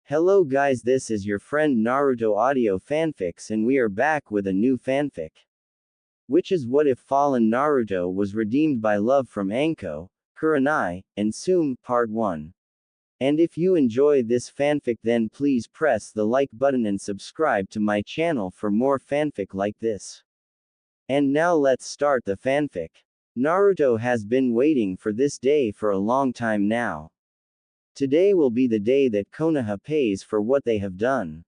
Hello guys, this is your friend Naruto Audio Fanfics and we are back with a new fanfic. Which is what if fallen Naruto was redeemed by love from Anko, Kurenai, and Tsume, Part 1. And if you enjoy this fanfic then please press the like button and subscribe to my channel for more fanfic like this. And now let's start the fanfic. Naruto has been waiting for this day for a long time now. Today will be the day that Konoha pays for what they have done.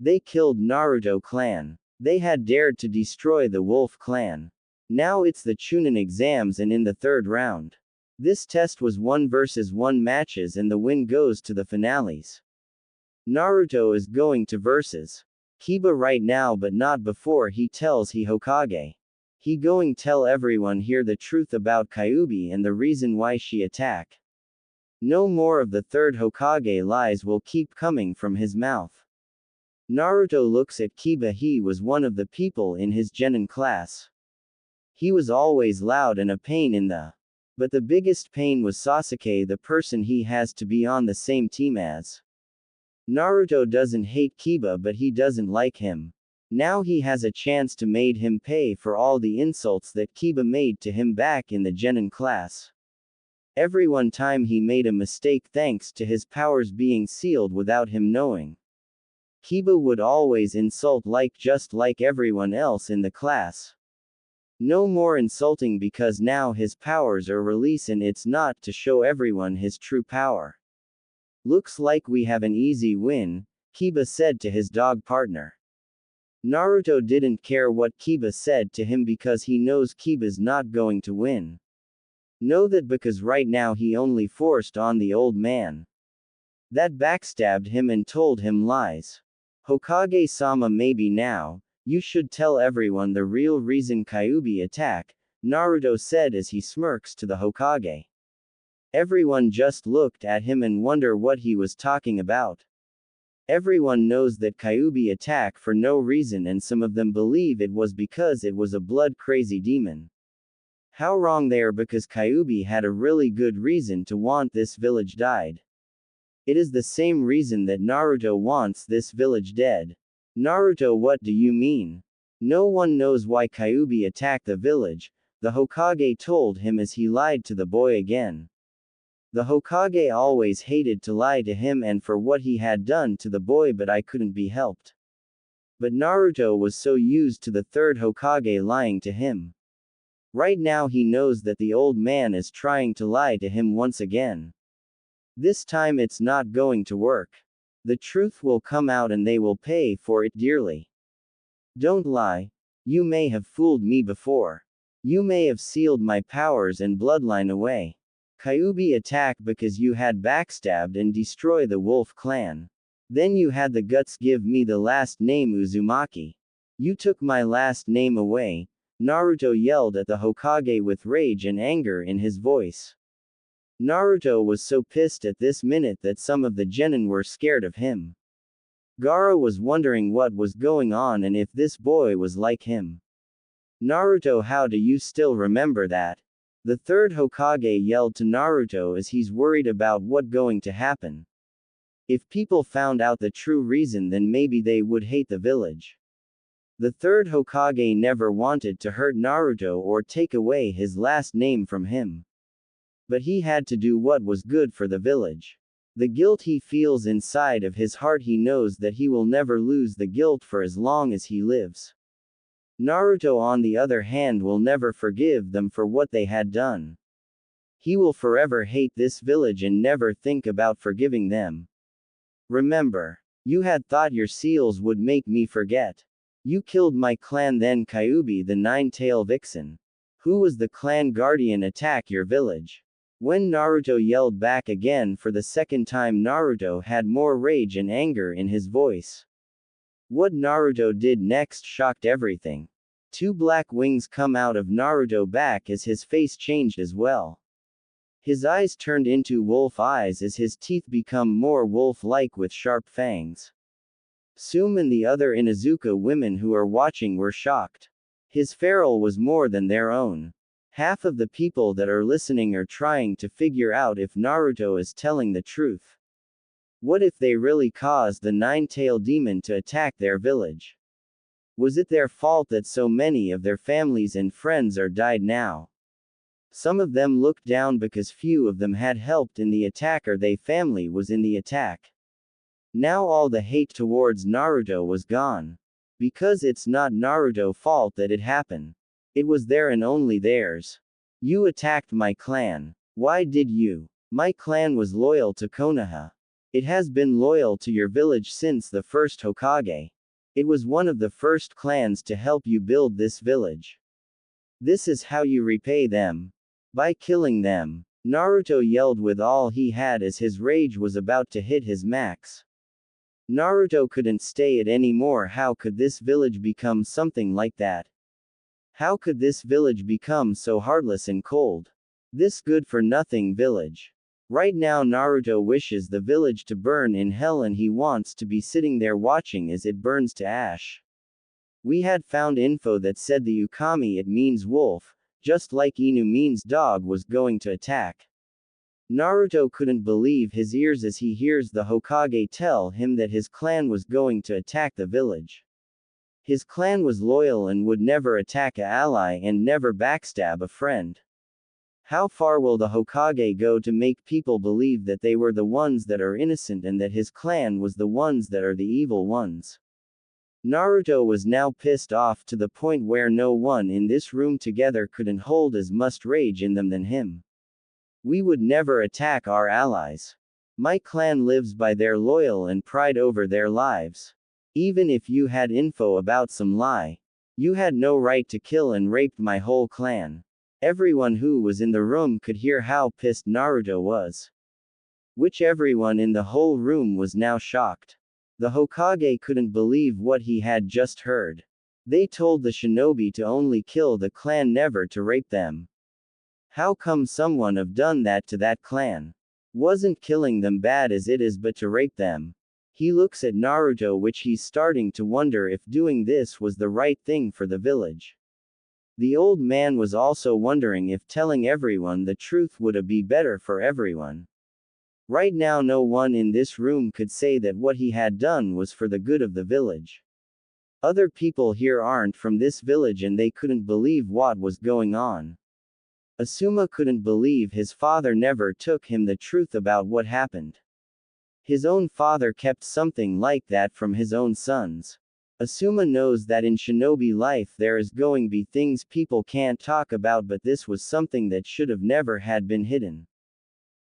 They killed Naruto clan. They had dared to destroy the Wolf clan. Now it's the Chunin exams and in the third round. This test was 1 versus 1 matches and the win goes to the finales. Naruto is going to versus Kiba right now but not before he tells he Hokage. He going tell everyone here the truth about Kyuubi and the reason why she attack. No more of the third Hokage lies will keep coming from his mouth. Naruto looks at Kiba. He was one of the people in his genin class. He was always loud and a pain in the. But the biggest pain was Sasuke, the person he has to be on the same team as. Naruto doesn't hate Kiba but he doesn't like him. Now he has a chance to made him pay for all the insults that Kiba made to him back in the genin class. Every one time he made a mistake thanks to his powers being sealed without him knowing. Kiba would always insult just like everyone else in the class. No more insulting because now his powers are released and it's not to show everyone his true power. Looks like we have an easy win, Kiba said to his dog partner. Naruto didn't care what Kiba said to him because he knows Kiba's not going to win. Know that because right now he only forced on the old man. That backstabbed him and told him lies. Hokage-sama, maybe now, you should tell everyone the real reason Kyuubi attack, Naruto said as he smirks to the Hokage. Everyone just looked at him and wonder what he was talking about. Everyone knows that Kyuubi attack for no reason and some of them believe it was because it was a blood-crazy demon. How wrong they are because Kyuubi had a really good reason to want this village died. It is the same reason that Naruto wants this village dead. Naruto, what do you mean? No one knows why Kyuubi attacked the village, the Hokage told him as he lied to the boy again. The Hokage always hated to lie to him and for what he had done to the boy but I couldn't be helped. But Naruto was so used to the third Hokage lying to him. Right now he knows that the old man is trying to lie to him once again. This time it's not going to work. The truth will come out and they will pay for it dearly. Don't lie. You may have fooled me before. You may have sealed my powers and bloodline away. Kyuubi attack because you had backstabbed and destroy the Wolf clan. Then you had the guts give me the last name Uzumaki. You took my last name away. Naruto yelled at the Hokage with rage and anger in his voice. Naruto was so pissed at this minute that some of the genin were scared of him. Gaara was wondering what was going on and if this boy was like him. Naruto, how do you still remember that? The third Hokage yelled to Naruto as he's worried about what going to happen. If people found out the true reason then maybe they would hate the village. The third Hokage never wanted to hurt Naruto or take away his last name from him. But he had to do what was good for the village. The guilt he feels inside of his heart, he knows that he will never lose the guilt for as long as he lives. Naruto on the other hand will never forgive them for what they had done. He will forever hate this village and never think about forgiving them. Remember, you had thought your seals would make me forget. You killed my clan then Kyuubi the nine-tail vixen. Who was the clan guardian attack your village? When Naruto yelled back again for the second time, Naruto had more rage and anger in his voice. What Naruto did next shocked everything. 2 black wings come out of Naruto back as his face changed as well. His eyes turned into wolf eyes as his teeth become more wolf-like with sharp fangs. Tsume and the other Inuzuka women who are watching were shocked. His feral was more than their own. Half of the people that are listening are trying to figure out if Naruto is telling the truth. What if they really caused the nine-tailed demon to attack their village? Was it their fault that so many of their families and friends are died now? Some of them looked down because few of them had helped in the attack or their family was in the attack. Now all the hate towards Naruto was gone. Because it's not Naruto's fault that it happened. It was their and only theirs. You attacked my clan. Why did you? My clan was loyal to Konoha. It has been loyal to your village since the first Hokage. It was one of the first clans to help you build this village. This is how you repay them. By killing them. Naruto yelled with all he had as his rage was about to hit his max. Naruto couldn't stay it anymore. How could this village become something like that? How could this village become so heartless and cold? This good-for-nothing village. Right now Naruto wishes the village to burn in hell and he wants to be sitting there watching as it burns to ash. We had found info that said the Ukami it means wolf, just like Inu means dog was going to attack. Naruto couldn't believe his ears as he hears the Hokage tell him that his clan was going to attack the village. His clan was loyal and would never attack an ally and never backstab a friend. How far will the Hokage go to make people believe that they were the ones that are innocent and that his clan was the ones that are the evil ones? Naruto was now pissed off to the point where no one in this room together couldn't hold as much rage in them than him. We would never attack our allies. My clan lives by their loyal and pride over their lives. Even if you had info about some lie, you had no right to kill and rape my whole clan. Everyone who was in the room could hear how pissed Naruto was. Which everyone in the whole room was now shocked. The Hokage couldn't believe what he had just heard. They told the shinobi to only kill the clan, never to rape them. How come someone have done that to that clan? Wasn't killing them bad as it is, but to rape them? He looks at Naruto, which he's starting to wonder if doing this was the right thing for the village. The old man was also wondering if telling everyone the truth would be better for everyone. Right now no one in this room could say that what he had done was for the good of the village. Other people here aren't from this village and they couldn't believe what was going on. Asuma couldn't believe his father never took him the truth about what happened. His own father kept something like that from his own sons. Asuma knows that in shinobi life there is going to be things people can't talk about, but this was something that should have never had been hidden.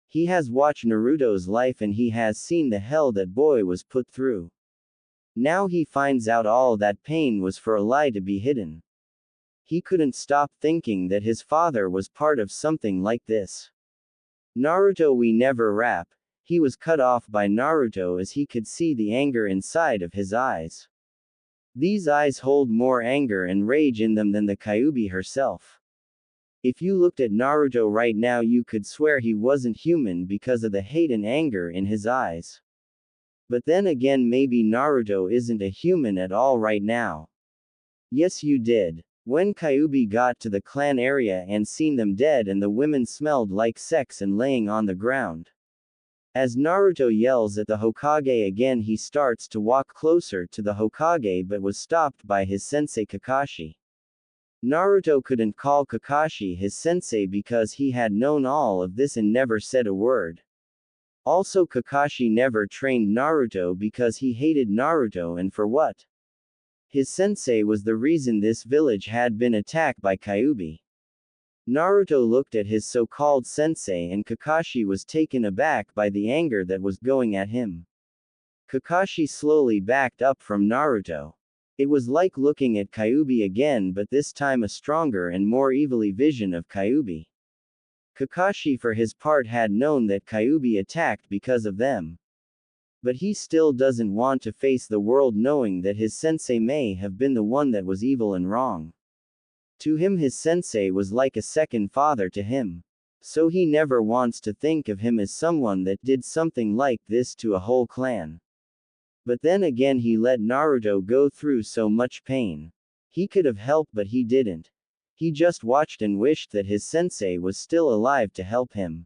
He has watched Naruto's life and he has seen the hell that boy was put through. Now he finds out all that pain was for a lie to be hidden. He couldn't stop thinking that his father was part of something like this. Naruto, we never rap. He was cut off by Naruto as he could see the anger inside of his eyes. These eyes hold more anger and rage in them than the Kyuubi herself. If you looked at Naruto right now you could swear he wasn't human because of the hate and anger in his eyes. But then again maybe Naruto isn't a human at all right now. Yes you did. When Kyuubi got to the clan area and seen them dead and the women smelled like sex and laying on the ground. As Naruto yells at the Hokage again, he starts to walk closer to the Hokage but was stopped by his sensei Kakashi. Naruto couldn't call Kakashi his sensei because he had known all of this and never said a word. Also Kakashi never trained Naruto because he hated Naruto, and for what? His sensei was the reason this village had been attacked by Kyuubi. Naruto looked at his so-called sensei and Kakashi was taken aback by the anger that was going at him. Kakashi slowly backed up from Naruto. It was like looking at Kyuubi again, but this time a stronger and more evilly vision of Kyuubi. Kakashi for his part had known that Kyuubi attacked because of them. But he still doesn't want to face the world knowing that his sensei may have been the one that was evil and wrong. To him his sensei was like a second father to him. So he never wants to think of him as someone that did something like this to a whole clan. But then again he let Naruto go through so much pain. He could have helped but he didn't. He just watched and wished that his sensei was still alive to help him.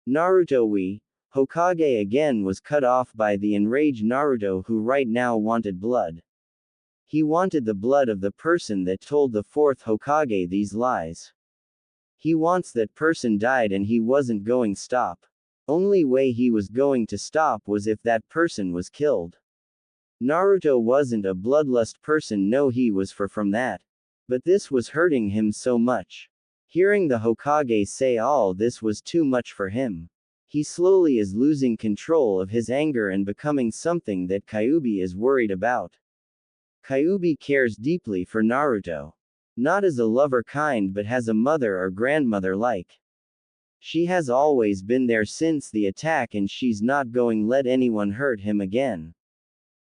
Naruto, Hokage again was cut off by the enraged Naruto, who right now wanted blood. He wanted the blood of the person that told the fourth Hokage these lies. He wants that person died, and he wasn't going to stop. Only way he was going to stop was if that person was killed. Naruto wasn't a bloodlust person, no, he was far from that. But this was hurting him so much. Hearing the Hokage say all this was too much for him. He slowly is losing control of his anger and becoming something that Kyuubi is worried about. Kyuubi cares deeply for Naruto. Not as a lover kind, but as a mother or grandmother like. She has always been there since the attack, and she's not going to let anyone hurt him again.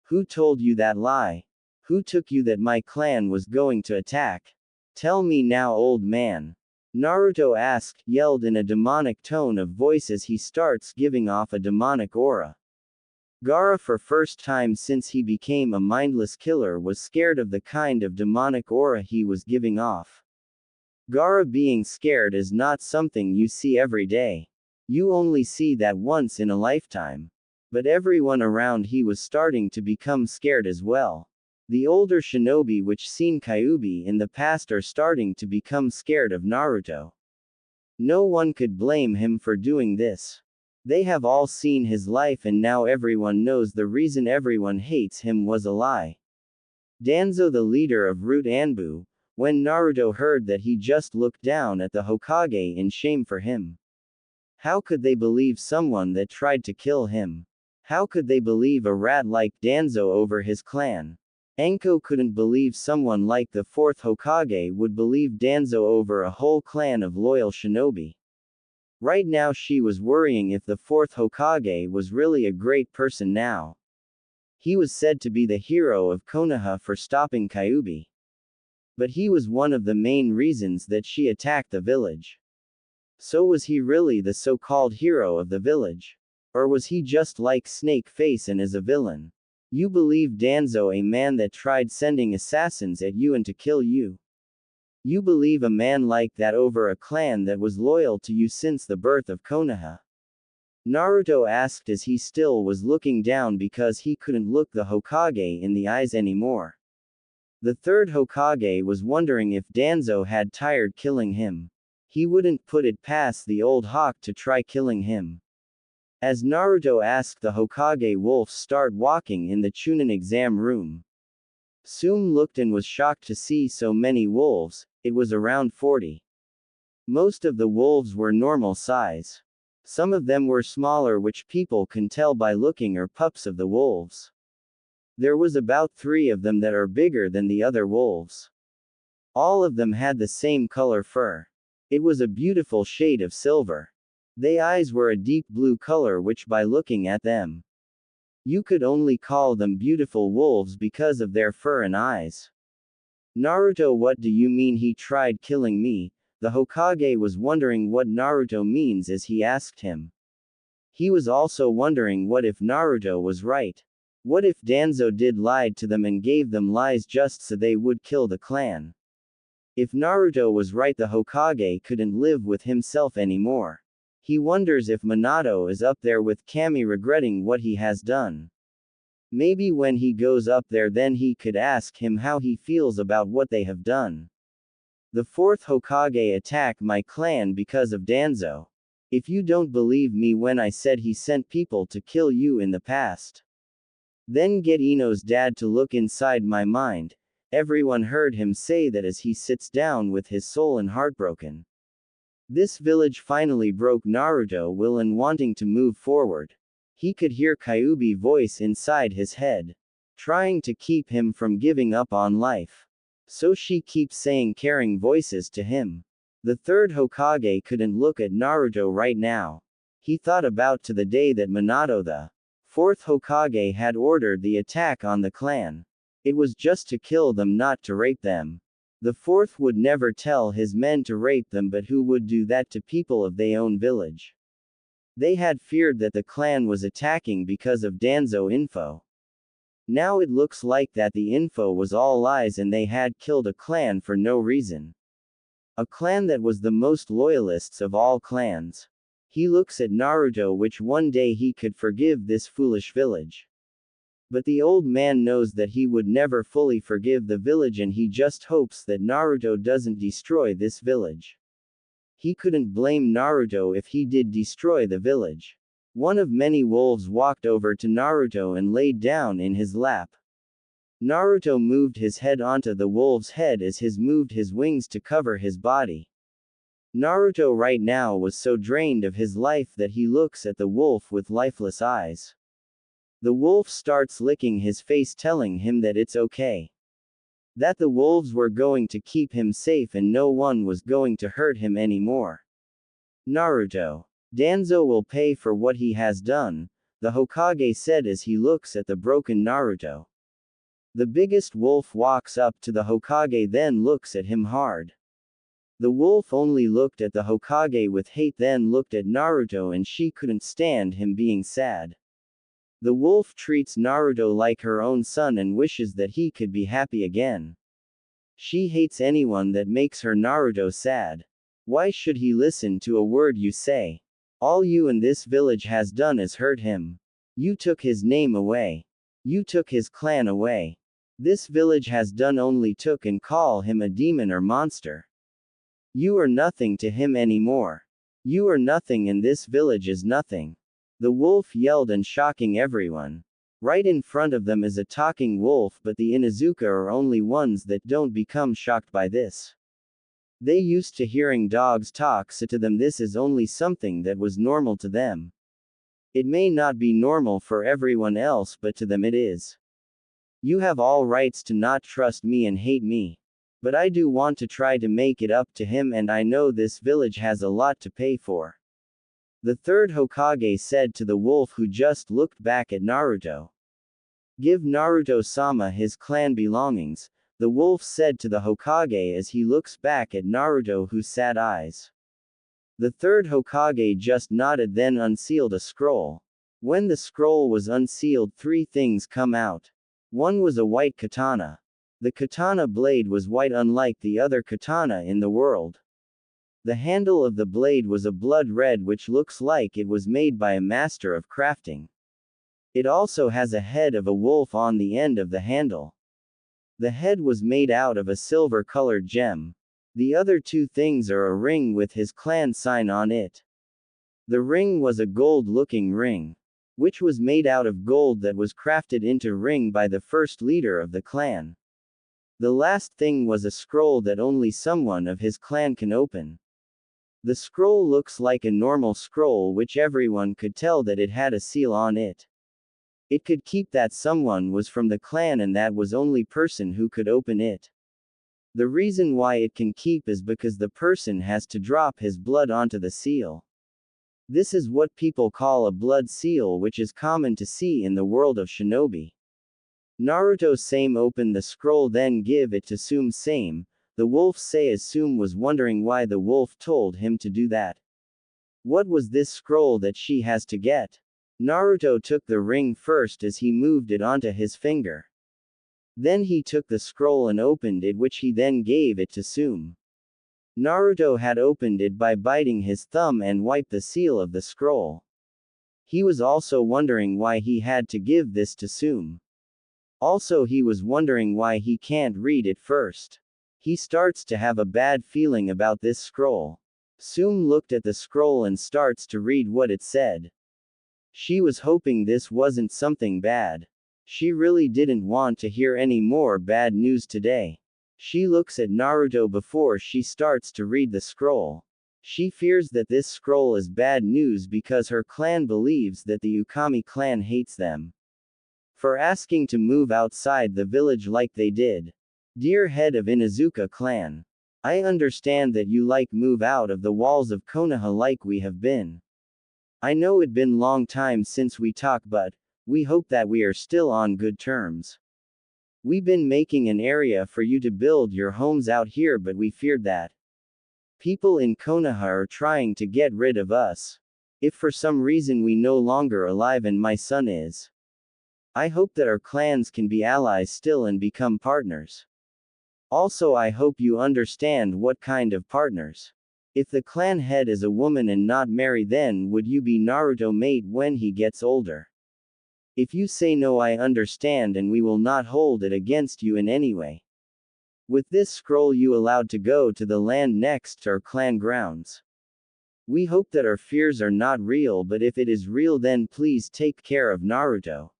Who told you that lie? Who took you that my clan was going to attack? Tell me now, old man. Naruto asked, yelled in a demonic tone of voice as he starts giving off a demonic aura. Gaara, for first time since he became a mindless killer, was scared of the kind of demonic aura he was giving off. Gaara being scared is not something you see every day. You only see that once in a lifetime. But everyone around he was starting to become scared as well. The older shinobi which seen Kyuubi in the past are starting to become scared of Naruto. No one could blame him for doing this. They have all seen his life, and now everyone knows the reason everyone hates him was a lie. Danzo, the leader of Root Anbu, when Naruto heard that, he just looked down at the Hokage in shame for him. How could they believe someone that tried to kill him? How could they believe a rat like Danzo over his clan? Anko couldn't believe someone like the fourth Hokage would believe Danzo over a whole clan of loyal shinobi. Right now she was worrying if the fourth Hokage was really a great person now. He was said to be the hero of Konoha for stopping Kyuubi. But he was one of the main reasons that she attacked the village. So was he really the so-called hero of the village? Or was he just like Snake Face and is a villain? You believe Danzo, a man that tried sending assassins at you and to kill you? You believe a man like that over a clan that was loyal to you since the birth of Konoha? Naruto asked as he still was looking down because he couldn't look the Hokage in the eyes anymore. The third Hokage was wondering if Danzo had tired killing him. He wouldn't put it past the old hawk to try killing him. As Naruto asked the Hokage, wolves start walking in the Chunin exam room. Tsume looked and was shocked to see so many wolves. It was around 40. Most of the wolves were normal size. Some of them were smaller, which people can tell by looking, or pups of the wolves. There was about 3 of them that are bigger than the other wolves. All of them had the same color fur. It was a beautiful shade of silver. Their eyes were a deep blue color, which by looking at them, you could only call them beautiful wolves because of their fur and eyes. Naruto, what do you mean he tried killing me? The Hokage was wondering what Naruto means as he asked him. He was also wondering what if Naruto was right. What if Danzo did lied to them and gave them lies just so they would kill the clan? If Naruto was right, the Hokage couldn't live with himself anymore. He wonders if Minato is up there with Kami regretting what he has done. Maybe when he goes up there, then he could ask him how he feels about what they have done. The fourth Hokage attacked my clan because of Danzo. If you don't believe me when I said he sent people to kill you in the past, then get Ino's dad to look inside my mind. Everyone heard him say that as he sits down with his soul and heartbroken. This village finally broke Naruto will and wanting to move forward. He could hear Kyuubi's voice inside his head, trying to keep him from giving up on life. So she keeps saying caring voices to him. The third Hokage couldn't look at Naruto right now. He thought about to the day that Minato, the fourth Hokage, had ordered the attack on the clan. It was just to kill them, not to rape them. The fourth would never tell his men to rape them, but who would do that to people of their own village? They had feared that the clan was attacking because of Danzo info. Now it looks like that the info was all lies and they had killed a clan for no reason. A clan that was the most loyalists of all clans. He looks at Naruto, which one day he could forgive this foolish village. But the old man knows that he would never fully forgive the village, and he just hopes that Naruto doesn't destroy this village. He couldn't blame Naruto if he did destroy the village. One of many wolves walked over to Naruto and laid down in his lap. Naruto moved his head onto the wolf's head as he moved his wings to cover his body. Naruto right now was so drained of his life that he looks at the wolf with lifeless eyes. The wolf starts licking his face, telling him that it's okay. That the wolves were going to keep him safe and no one was going to hurt him anymore. Naruto. Danzo will pay for what he has done, the Hokage said as he looks at the broken Naruto. The biggest wolf walks up to the Hokage, then looks at him hard. The wolf only looked at the Hokage with hate, then looked at Naruto, and she couldn't stand him being sad. The wolf treats Naruto like her own son and wishes that he could be happy again. She hates anyone that makes her Naruto sad. Why should he listen to a word you say? All you in this village has done is hurt him. You took his name away. You took his clan away. This village has done only took and call him a demon or monster. You are nothing to him anymore. You are nothing and this village is nothing. The wolf yelled and shocking everyone. Right in front of them is a talking wolf, but the Inuzuka are only ones that don't become shocked by this. They used to hearing dogs talk, so to them this is only something that was normal to them. It may not be normal for everyone else, but to them it is. You have all rights to not trust me and hate me. But I do want to try to make it up to him, and I know this village has a lot to pay for. The third Hokage said to the wolf, who just looked back at Naruto. Give Naruto-sama his clan belongings, the wolf said to the Hokage as he looks back at Naruto, whose sad eyes. The third Hokage just nodded, then unsealed a scroll. When the scroll was unsealed, three things come out. One was a white katana. The katana blade was white, unlike the other katana in the world. The handle of the blade was a blood red, which looks like it was made by a master of crafting. It also has a head of a wolf on the end of the handle. The head was made out of a silver-colored gem. The other two things are a ring with his clan sign on it. The ring was a gold-looking ring, which was made out of gold that was crafted into ring by the first leader of the clan. The last thing was a scroll that only someone of his clan can open. The scroll looks like a normal scroll, which everyone could tell that it had a seal on it. It could keep that someone was from the clan, and that was only person who could open it. The reason why it can keep is because the person has to drop his blood onto the seal. This is what people call a blood seal, which is common to see in the world of shinobi. Naruto-same opened the scroll, then give it to Tsume-same. The wolf says Tsume was wondering why the wolf told him to do that. What was this scroll that she has to get? Naruto took the ring first as he moved it onto his finger. Then he took the scroll and opened it, which he then gave it to Tsume. Naruto had opened it by biting his thumb and wiped the seal of the scroll. He was also wondering why he had to give this to Tsume. Also, he was wondering why he can't read it first. He starts to have a bad feeling about this scroll. Tsume looked at the scroll and starts to read what it said. She was hoping this wasn't something bad. She really didn't want to hear any more bad news today. She looks at Naruto before she starts to read the scroll. She fears that this scroll is bad news because her clan believes that the Ukami clan hates them for asking to move outside the village like they did. Dear head of Inuzuka clan, I understand that you like move out of the walls of Konoha like we have been. I know it been long time since we talked, but we hope that we are still on good terms. We've been making an area for you to build your homes out here, but we feared that people in Konoha are trying to get rid of us. If for some reason we no longer alive and my son is, I hope that our clans can be allies still and become partners. Also, I hope you understand what kind of partners. If the clan head is a woman and not marry, then would you be Naruto mate when he gets older? If you say no, I understand and we will not hold it against you in any way. With this scroll you allowed to go to the land next to our clan grounds. We hope that our fears are not real, but if it is real then please take care of Naruto.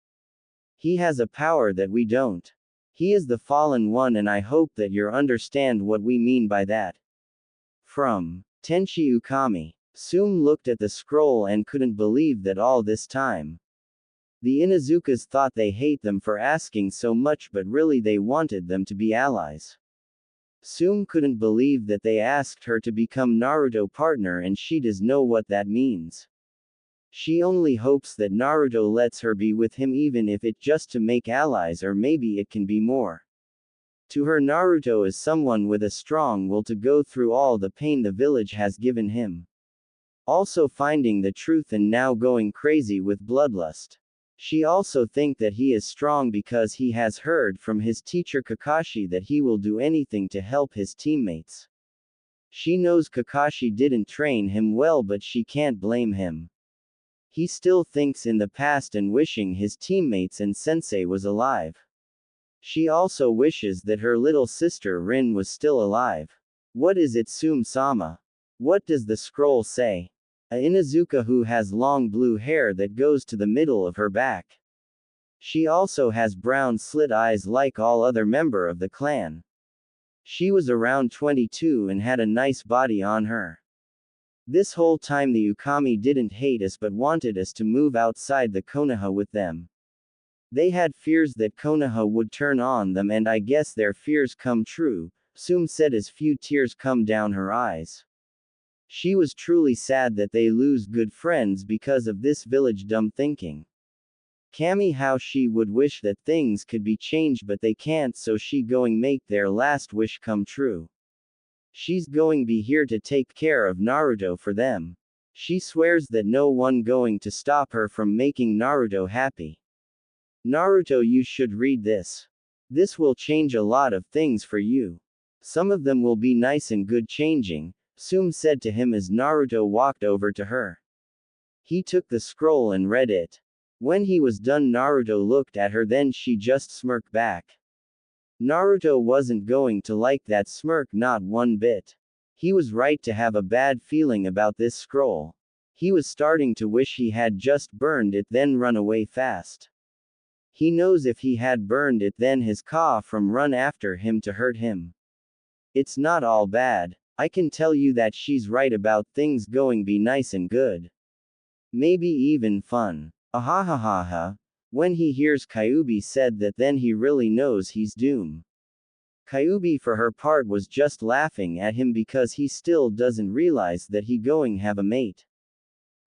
He has a power that we don't. He is the fallen one and I hope that you understand what we mean by that. From Tenchi Ukami. Tsume looked at the scroll and couldn't believe that all this time the Inuzukas thought they hate them for asking so much, but really they wanted them to be allies. Tsume couldn't believe that they asked her to become Naruto partner and she does know what that means. She only hopes that Naruto lets her be with him, even if it just to make allies, or maybe it can be more. To her, Naruto is someone with a strong will to go through all the pain the village has given him. Also finding the truth and now going crazy with bloodlust. She also think that he is strong because he has heard from his teacher Kakashi that he will do anything to help his teammates. She knows Kakashi didn't train him well, but she can't blame him. He still thinks in the past and wishing his teammates and sensei was alive. She also wishes that her little sister Rin was still alive. What is it, Tsume-sama? What does the scroll say? A Inuzuka who has long blue hair that goes to the middle of her back. She also has brown slit eyes like all other member of the clan. She was around 22 and had a nice body on her. This whole time the Ukami didn't hate us but wanted us to move outside the Konoha with them. They had fears that Konoha would turn on them, and I guess their fears come true, Tsume said as few tears come down her eyes. She was truly sad that they lose good friends because of this village dumb thinking. Kami how she would wish that things could be changed but they can't, so she going make their last wish come true. She's going be here to take care of Naruto for them. She swears that no one going to stop her from making Naruto happy. Naruto, you should read this. This will change a lot of things for you. Some of them will be nice and good changing, Tsume said to him as Naruto walked over to her. He took the scroll and read it. When he was done, Naruto looked at her, then she just smirked back. Naruto wasn't going to like that smirk, not one bit. He was right to have a bad feeling about this scroll. He was starting to wish he had just burned it then run away fast. He knows if he had burned it then his Ka from run after him to hurt him. It's not all bad. I can tell you that she's right about things going be nice and good. Maybe even fun. Ahahaha. When he hears Kyuubi said that, then he really knows he's doomed. Kyuubi for her part was just laughing at him because he still doesn't realize that he going have a mate.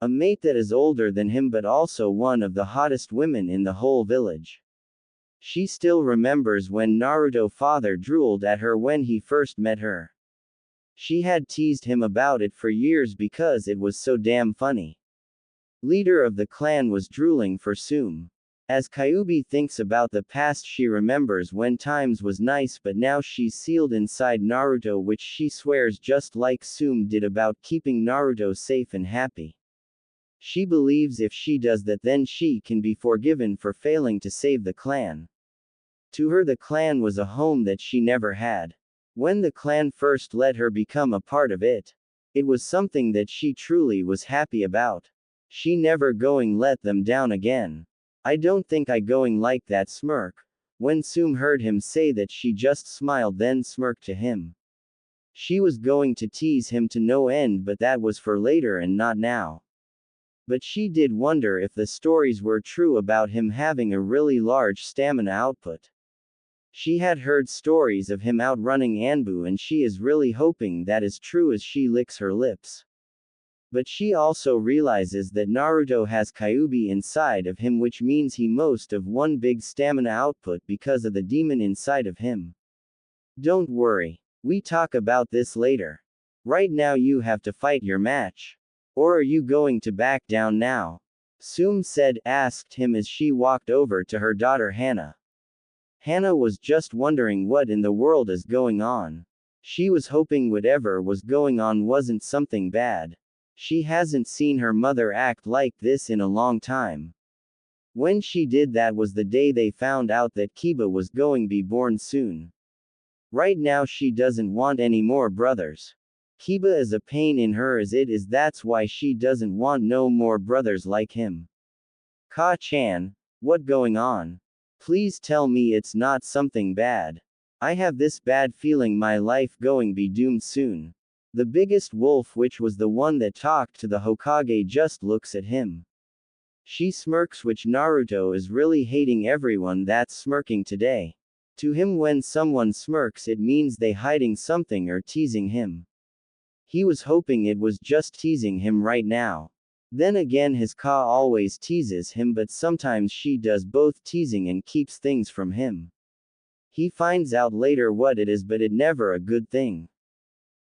A mate that is older than him but also one of the hottest women in the whole village. She still remembers when Naruto father drooled at her when he first met her. She had teased him about it for years because it was so damn funny. Leader of the clan was drooling for Tsume. As Kyuubi thinks about the past, she remembers when times was nice, but now she's sealed inside Naruto, which she swears just like Tsume did about keeping Naruto safe and happy. She believes if she does that then she can be forgiven for failing to save the clan. To her the clan was a home that she never had. When the clan first let her become a part of it, it was something that she truly was happy about. She never going let them down again. I don't think I going like that smirk. When Tsume heard him say that, she just smiled then smirked to him. She was going to tease him to no end, but that was for later and not now. But she did wonder if the stories were true about him having a really large stamina output. She had heard stories of him outrunning Anbu and she is really hoping that is true as she licks her lips. But she also realizes that Naruto has Kyuubi inside of him, which means he most of one big stamina output because of the demon inside of him. Don't worry. We talk about this later. Right now you have to fight your match. Or are you going to back down now? Tsume asked him as she walked over to her daughter Hana. Hana was just wondering what in the world is going on. She was hoping whatever was going on wasn't something bad. She hasn't seen her mother act like this in a long time. When she did, that was the day they found out that Kiba was going to be born soon. Right now she doesn't want any more brothers. Kiba is a pain in her as it is, that's why she doesn't want no more brothers like him. Ka-chan, what going on? Please tell me it's not something bad. I have this bad feeling my life going be doomed soon. The biggest wolf, which was the one that talked to the Hokage, just looks at him. She smirks, which Naruto is really hating everyone that's smirking today. To him, when someone smirks, it means they hiding something or teasing him. He was hoping it was just teasing him right now. Then again, his Ka always teases him, but sometimes she does both teasing and keeps things from him. He finds out later what it is, but it never a good thing.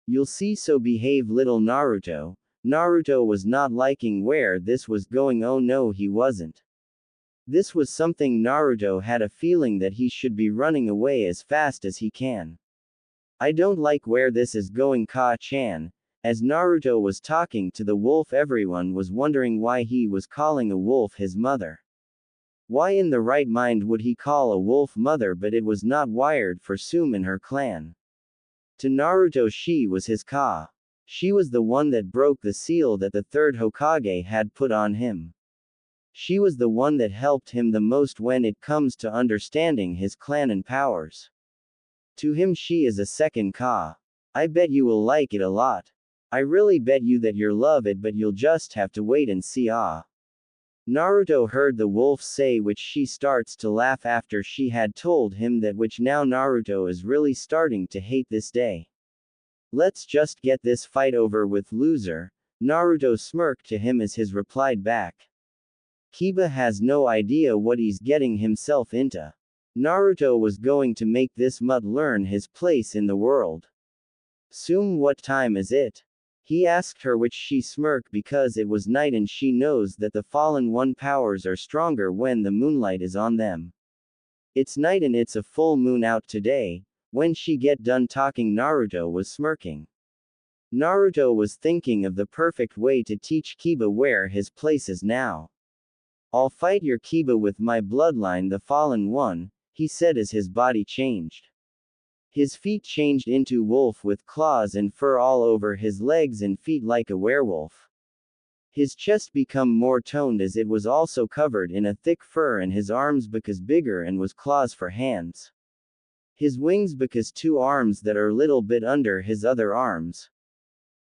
You'll see, so behave, little Naruto. Naruto was not liking where this was going. Oh no, he wasn't. This was something Naruto had a feeling that he should be running away as fast as he can. I don't like where this is going, Ka-chan. As Naruto was talking to the wolf, everyone was wondering why he was calling a wolf his mother. Why in the right mind would he call a wolf mother? But it was not wired for Tsume and her clan. To Naruto, she was his Ka. She was the one that broke the seal that the third Hokage had put on him. She was the one that helped him the most when it comes to understanding his clan and powers. To him, she is a second Ka. I bet you will like it a lot. I really bet you that you'll love it, but you'll just have to wait and see. Naruto heard the wolf say, which she starts to laugh after she had told him that, which now Naruto is really starting to hate this day. Let's just get this fight over with, loser. Naruto smirked to him as his replied back. Kiba has no idea what he's getting himself into. Naruto was going to make this mutt learn his place in the world. Tsume, what time is it? He asked her, which she smirked because it was night and she knows that the Fallen One powers are stronger when the moonlight is on them. It's night and it's a full moon out today. When she get done talking, Naruto was smirking. Naruto was thinking of the perfect way to teach Kiba where his place is now. I'll fight your Kiba with my bloodline, the Fallen One, he said as his body changed. His feet changed into wolf with claws and fur all over his legs and feet like a werewolf. His chest become more toned as it was also covered in a thick fur, and his arms because bigger and was claws for hands. His wings because two arms that are little bit under his other arms.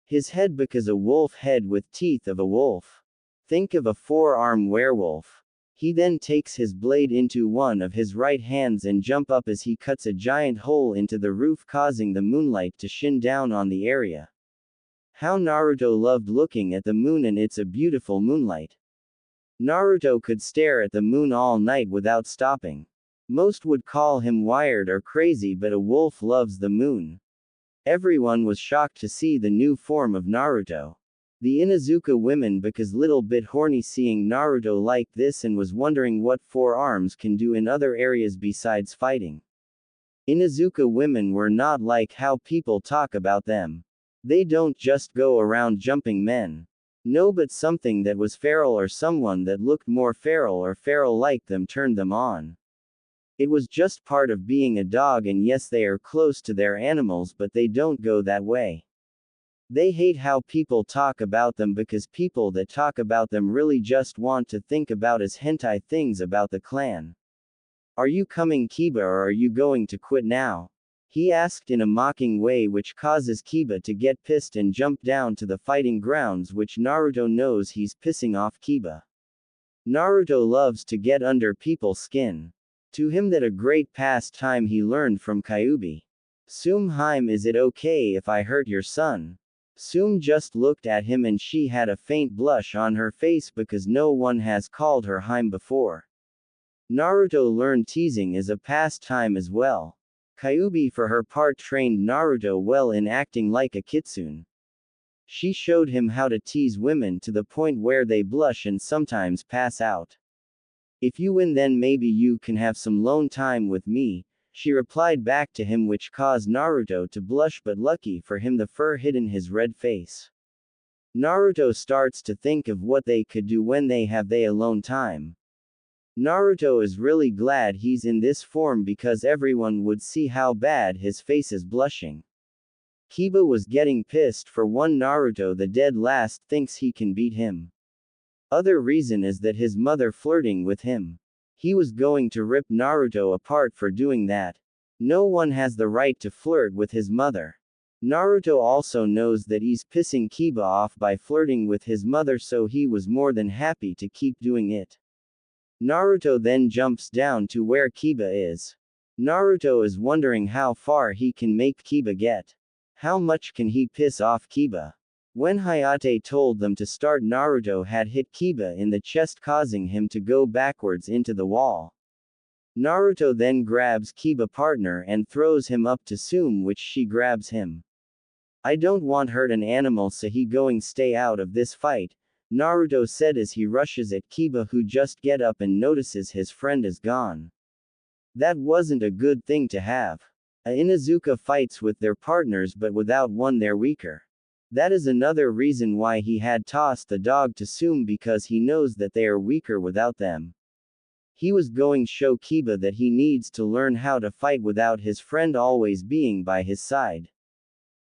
His head because a wolf head with teeth of a wolf. Think of a four-arm werewolf. He then takes his blade into one of his right hands and jump up as he cuts a giant hole into the roof, causing the moonlight to shine down on the area. How Naruto loved looking at the moon, and it's a beautiful moonlight. Naruto could stare at the moon all night without stopping. Most would call him wired or crazy, but a wolf loves the moon. Everyone was shocked to see the new form of Naruto. The Inuzuka women because little bit horny seeing Naruto like this and was wondering what four arms can do in other areas besides fighting. Inuzuka women were not like how people talk about them. They don't just go around jumping men. No, but something that was feral or someone that looked more feral or feral like them turned them on. It was just part of being a dog, and yes, they are close to their animals, but they don't go that way. They hate how people talk about them because people that talk about them really just want to think about as hentai things about the clan. Are you coming, Kiba, or are you going to quit now? He asked in a mocking way, which causes Kiba to get pissed and jump down to the fighting grounds, which Naruto knows he's pissing off Kiba. Naruto loves to get under people's skin. To him that a great pastime he learned from Kyuubi. Tsume, is it okay if I hurt your son? Tsume just looked at him and she had a faint blush on her face because no one has called her Hime before. Naruto learned teasing as a pastime as well. Kyuubi for her part trained Naruto well in acting like a kitsune. She showed him how to tease women to the point where they blush and sometimes pass out. If you win, then maybe you can have some lone time with me, she replied back to him, which caused Naruto to blush, but lucky for him the fur hid in his red face. Naruto starts to think of what they could do when they have their alone time. Naruto is really glad he's in this form because everyone would see how bad his face is blushing. Kiba was getting pissed for one Naruto the dead last thinks he can beat him. Other reason is that his mother flirting with him. He was going to rip Naruto apart for doing that. No one has the right to flirt with his mother. Naruto also knows that he's pissing Kiba off by flirting with his mother, so he was more than happy to keep doing it. Naruto then jumps down to where Kiba is. Naruto is wondering how far he can make Kiba get. How much can he piss off Kiba? When Hayate told them to start, Naruto had hit Kiba in the chest, causing him to go backwards into the wall. Naruto then grabs Kiba partner and throws him up to Tsume, which she grabs him. I don't want hurt an animal, so he going stay out of this fight, Naruto said as he rushes at Kiba, who just get up and notices his friend is gone. That wasn't a good thing to have. Inuzuka fights with their partners, but without one they're weaker. That is another reason why he had tossed the dog to Tsume, because he knows that they are weaker without them. He was going to show Kiba that he needs to learn how to fight without his friend always being by his side.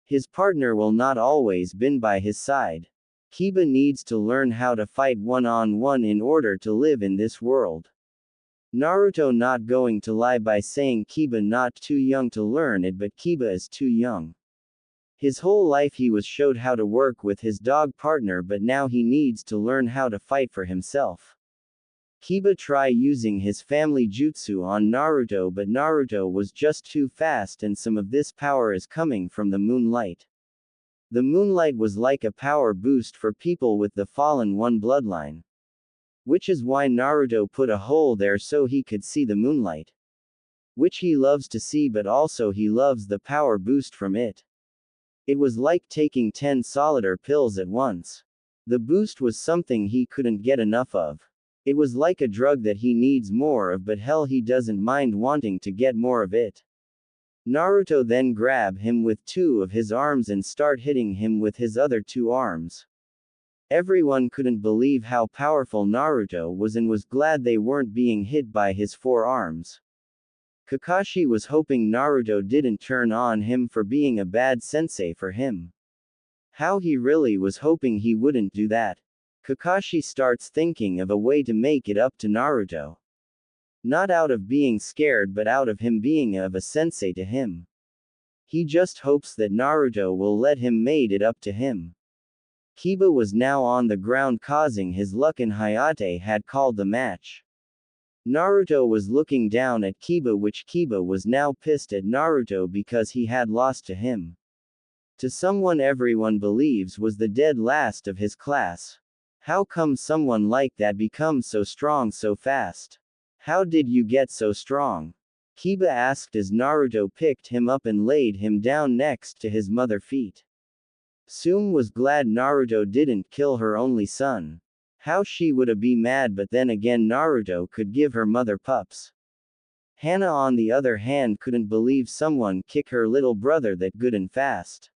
His partner will not always been by his side. Kiba needs to learn how to fight one-on-one in order to live in this world. Naruto not going to lie by saying Kiba not too young to learn it, but Kiba is too young. His whole life he was showed how to work with his dog partner, but now he needs to learn how to fight for himself. Kiba try using his family jutsu on Naruto, but Naruto was just too fast, and some of this power is coming from the moonlight. The moonlight was like a power boost for people with the Fallen One bloodline. Which is why Naruto put a hole there so he could see the moonlight. Which he loves to see, but also he loves the power boost from it. It was like taking 10 solitaire pills at once. The boost was something he couldn't get enough of. It was like a drug that he needs more of, but hell, he doesn't mind wanting to get more of it. Naruto then grab him with 2 of his arms and start hitting him with his other 2 arms. Everyone couldn't believe how powerful Naruto was and was glad they weren't being hit by his 4 arms. Kakashi was hoping Naruto didn't turn on him for being a bad sensei for him. How he really was hoping he wouldn't do that. Kakashi starts thinking of a way to make it up to Naruto. Not out of being scared, but out of him being of a sensei to him. He just hopes that Naruto will let him made it up to him. Kiba was now on the ground causing his luck, and Hayate had called the match. Naruto was looking down at Kiba, which Kiba was now pissed at Naruto because he had lost to him. To someone everyone believes was the dead last of his class. How come someone like that becomes so strong so fast? How did you get so strong? Kiba asked as Naruto picked him up and laid him down next to his mother's feet. Tsume was glad Naruto didn't kill her only son. How she woulda be mad, but then again Naruto could give her mother pups. Hana on the other hand couldn't believe someone kick her little brother that good and fast.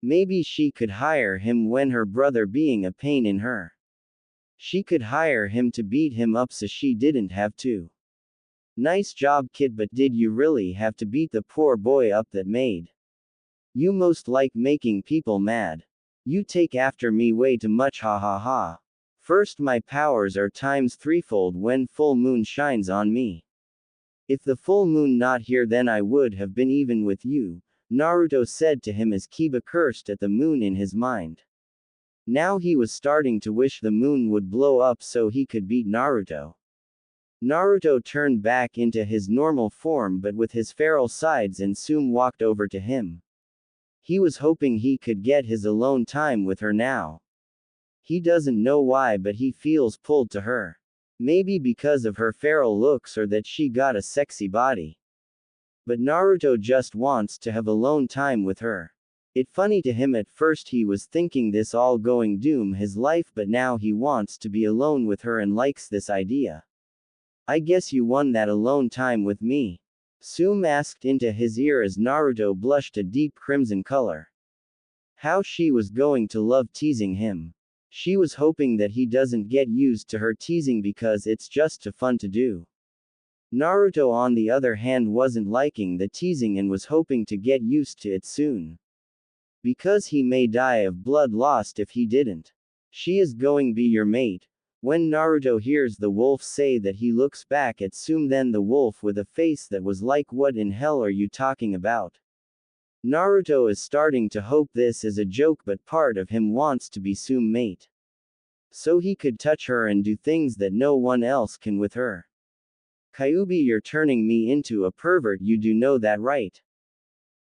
Maybe she could hire him when her brother being a pain in her. She could hire him to beat him up so she didn't have to. Nice job kid, but did you really have to beat the poor boy up that made? You most like making people mad. You take after me way too much, ha ha ha. First, my powers are times threefold when full moon shines on me. If the full moon not here, then I would have been even with you, Naruto said to him as Kiba cursed at the moon in his mind. Now he was starting to wish the moon would blow up so he could beat Naruto. Naruto turned back into his normal form but with his feral sides, and Tsume walked over to him. He was hoping he could get his alone time with her now. He doesn't know why, but he feels pulled to her. Maybe because of her feral looks or that she got a sexy body. But Naruto just wants to have alone time with her. It funny to him, at first he was thinking this all going doom his life, but now he wants to be alone with her and likes this idea. I guess you won that alone time with me. Tsume asked into his ear as Naruto blushed a deep crimson color. How she was going to love teasing him. She was hoping that he doesn't get used to her teasing because it's just too fun to do. Naruto on the other hand wasn't liking the teasing and was hoping to get used to it soon. Because he may die of blood lost if he didn't. She is going be your mate. When Naruto hears the wolf say that, he looks back at Tsume, then the wolf with a face that was like, what in hell are you talking about? Naruto is starting to hope this is a joke, but part of him wants to be Tsume mate. So he could touch her and do things that no one else can with her. Kyuubi, you're turning me into a pervert, you do know that, right?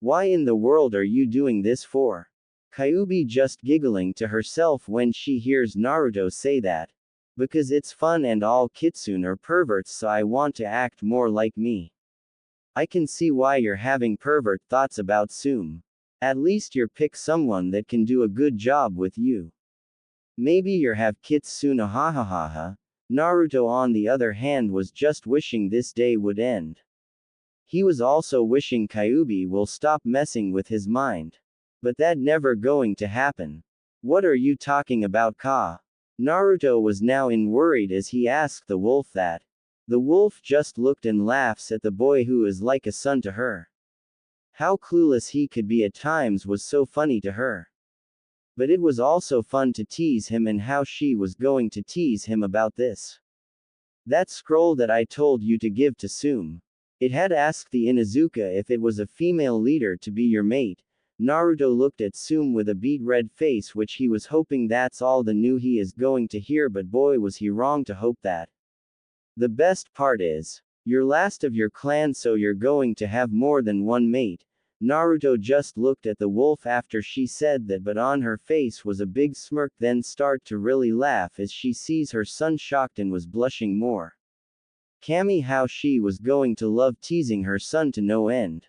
Why in the world are you doing this for? Kyuubi just giggling to herself when she hears Naruto say that. Because it's fun and all kitsune are perverts, so I want to act more like me. I can see why you're having pervert thoughts about Tsume. At least you're pick someone that can do a good job with you. Maybe you're have kitsune, ha ha ha ha. Naruto on the other hand was just wishing this day would end. He was also wishing Kyuubi will stop messing with his mind. But that never going to happen. What are you talking about, Ka? Naruto was now in worried as he asked the wolf that. The wolf just looked and laughs at the boy who is like a son to her. How clueless he could be at times was so funny to her. But it was also fun to tease him, and how she was going to tease him about this. That scroll that I told you to give to Tsume. It had asked the Inuzuka if it was a female leader to be your mate. Naruto looked at Tsume with a beet red face, which he was hoping that's all the new he is going to hear, but boy was he wrong to hope that. The best part is, you're last of your clan, so you're going to have more than one mate. Naruto just looked at the wolf after she said that, but on her face was a big smirk, then start to really laugh as she sees her son shocked and was blushing more. Kami, how she was going to love teasing her son to no end.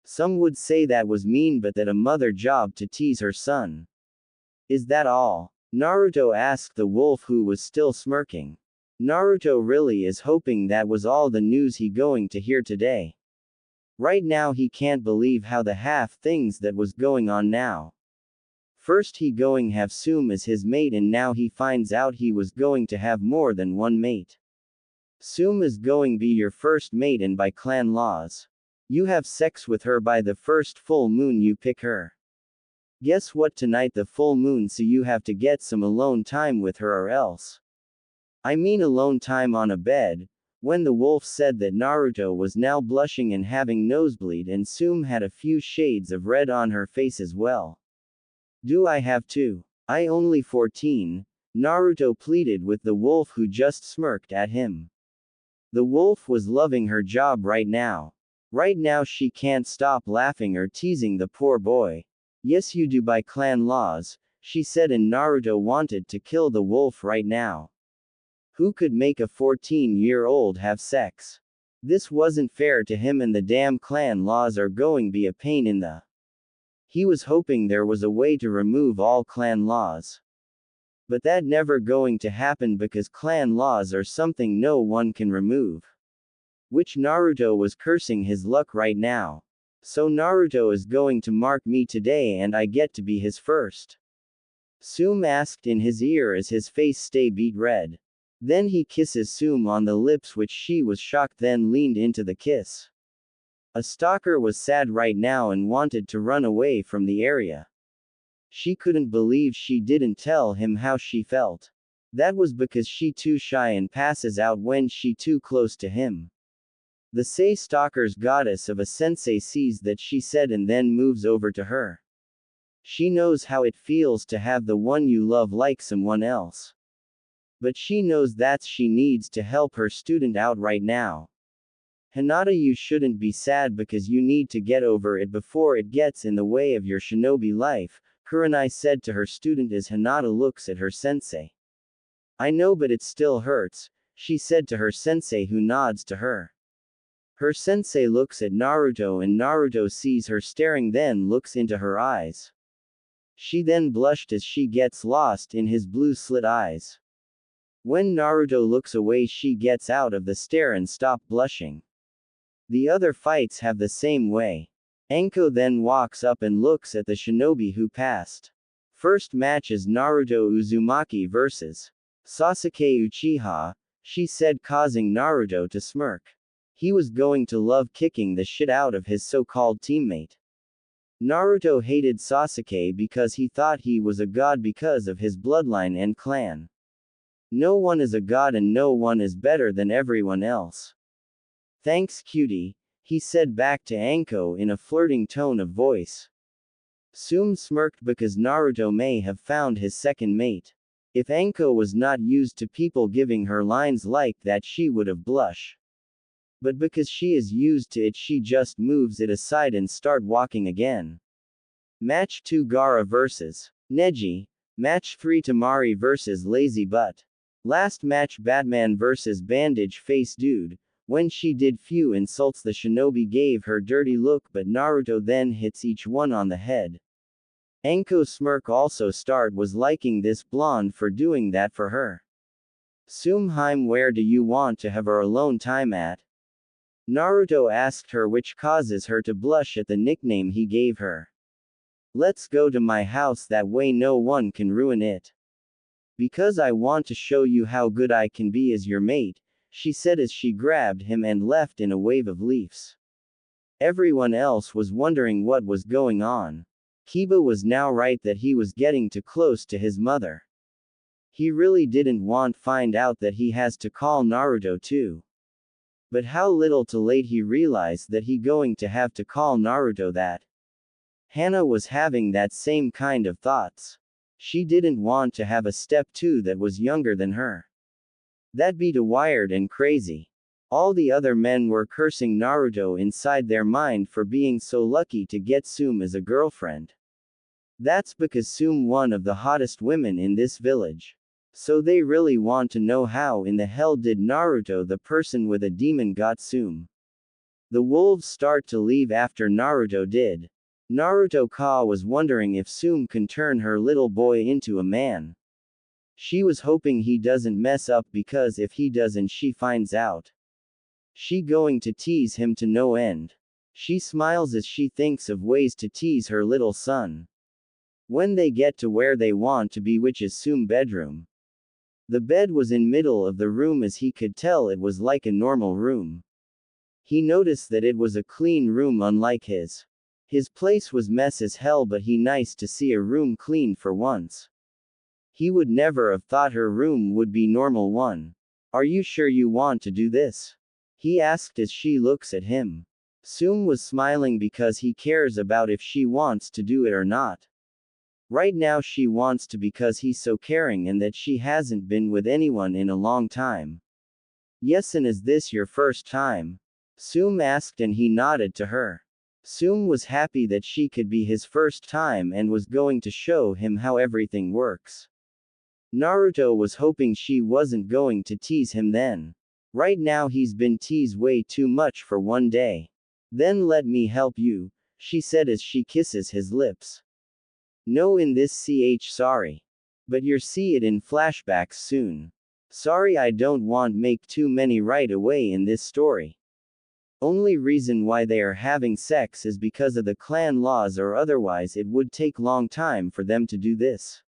Some would say that was mean, but that a mother job to tease her son. Is that all? Naruto asked the wolf, who was still smirking. Naruto really is hoping that was all the news he going to hear today. Right now he can't believe how the half things that was going on now. First he going have Tsume as his mate, and now he finds out he was going to have more than one mate. Tsume is going be your first mate, and by clan laws, you have sex with her by the first full moon you pick her. Guess what, tonight the full moon, so you have to get some alone time with her, or else. I mean alone time on a bed. When the wolf said that, Naruto was now blushing and having nosebleed, and Tsume had a few shades of red on her face as well. Do I have to? I only 14, Naruto pleaded with the wolf, who just smirked at him. The wolf was loving her job right now. Right now she can't stop laughing or teasing the poor boy. Yes, you do by clan laws, she said, and Naruto wanted to kill the wolf right now. Who could make a 14-year-old have sex? This wasn't fair to him, and the damn clan laws are going be a pain in the. He was hoping there was a way to remove all clan laws. But that never going to happen, because clan laws are something no one can remove. Which Naruto was cursing his luck right now. So Naruto is going to mark me today, and I get to be his first. Tsume asked in his ear as his face stay beet red. Then he kisses Tsume on the lips, which she was shocked, then leaned into the kiss. A stalker was sad right now and wanted to run away from the area. She couldn't believe she didn't tell him how she felt. That was because she too shy and passes out when she too close to him. The Sei stalker's goddess of a sensei sees that, she said, and then moves over to her. She knows how it feels to have the one you love like someone else. But she knows that she needs to help her student out right now. Hinata, you shouldn't be sad, because you need to get over it before it gets in the way of your shinobi life, Kurenai said to her student as Hinata looks at her sensei. I know, but it still hurts, she said to her sensei, who nods to her. Her sensei looks at Naruto, and Naruto sees her staring, then looks into her eyes. She then blushed as she gets lost in his blue slit eyes. When Naruto looks away, she gets out of the stare and stop blushing. The other fights have the same way. Anko then walks up and looks at the shinobi who passed. First match is Naruto Uzumaki vs. Sasuke Uchiha, she said, causing Naruto to smirk. He was going to love kicking the shit out of his so-called teammate. Naruto hated Sasuke because he thought he was a god because of his bloodline and clan. No one is a god and no one is better than everyone else. Thanks, cutie, he said back to Anko in a flirting tone of voice. Tsume smirked because Naruto may have found his second mate. If Anko was not used to people giving her lines like that, she would have blushed. But because she is used to it, she just moves it aside and start walking again. Match 2 Gaara vs. Neji. Match 3 Tamari vs. Lazy Butt. Last match Batman vs. Bandage Face Dude. When she did few insults, the shinobi gave her dirty look, but Naruto then hits each one on the head. Anko's smirk also was liking this blonde for doing that for her. Tsume, where do you want to have our alone time at? Naruto asked her, which causes her to blush at the nickname he gave her. Let's go to my house, that way no one can ruin it. Because I want to show you how good I can be as your mate, she said as she grabbed him and left in a wave of leaves. Everyone else was wondering what was going on. Kiba was now right that he was getting too close to his mother. He really didn't want to find out that he has to call Naruto too. But how little too late he realized that he going to have to call Naruto that. Hana was having that same kind of thoughts. She didn't want to have a step 2 that was younger than her. That'd be too wired and crazy. All the other men were cursing Naruto inside their mind for being so lucky to get Tsume as a girlfriend. That's because Tsume one of the hottest women in this village. So they really want to know how in the hell did Naruto, the person with a demon, got Tsume. The wolves start to leave after Naruto did. Naruto was wondering if Tsume can turn her little boy into a man. She was hoping he doesn't mess up, because if he does and she finds out, she going to tease him to no end. She smiles as she thinks of ways to tease her little son. When they get to where they want to be, which is Tsume's bedroom. The bed was in middle of the room, as he could tell it was like a normal room. He noticed that it was a clean room unlike his. His place was mess as hell, but he nice to see a room clean for once. He would never have thought her room would be normal one. Are you sure you want to do this? He asked as she looks at him. Tsume was smiling because he cares about if she wants to do it or not. Right now she wants to because he's so caring and that she hasn't been with anyone in a long time. Yes, and is this your first time? Tsume asked and he nodded to her. Tsume was happy that she could be his first time and was going to show him how everything works. Naruto was hoping she wasn't going to tease him then. Right now he's been teased way too much for one day. Then let me help you, she said as she kisses his lips. No, in this sorry. But you'll see it in flashbacks soon. Sorry, I don't want make too many right away in this story. Only reason why they are having sex is because of the clan laws, or otherwise it would take long time for them to do this.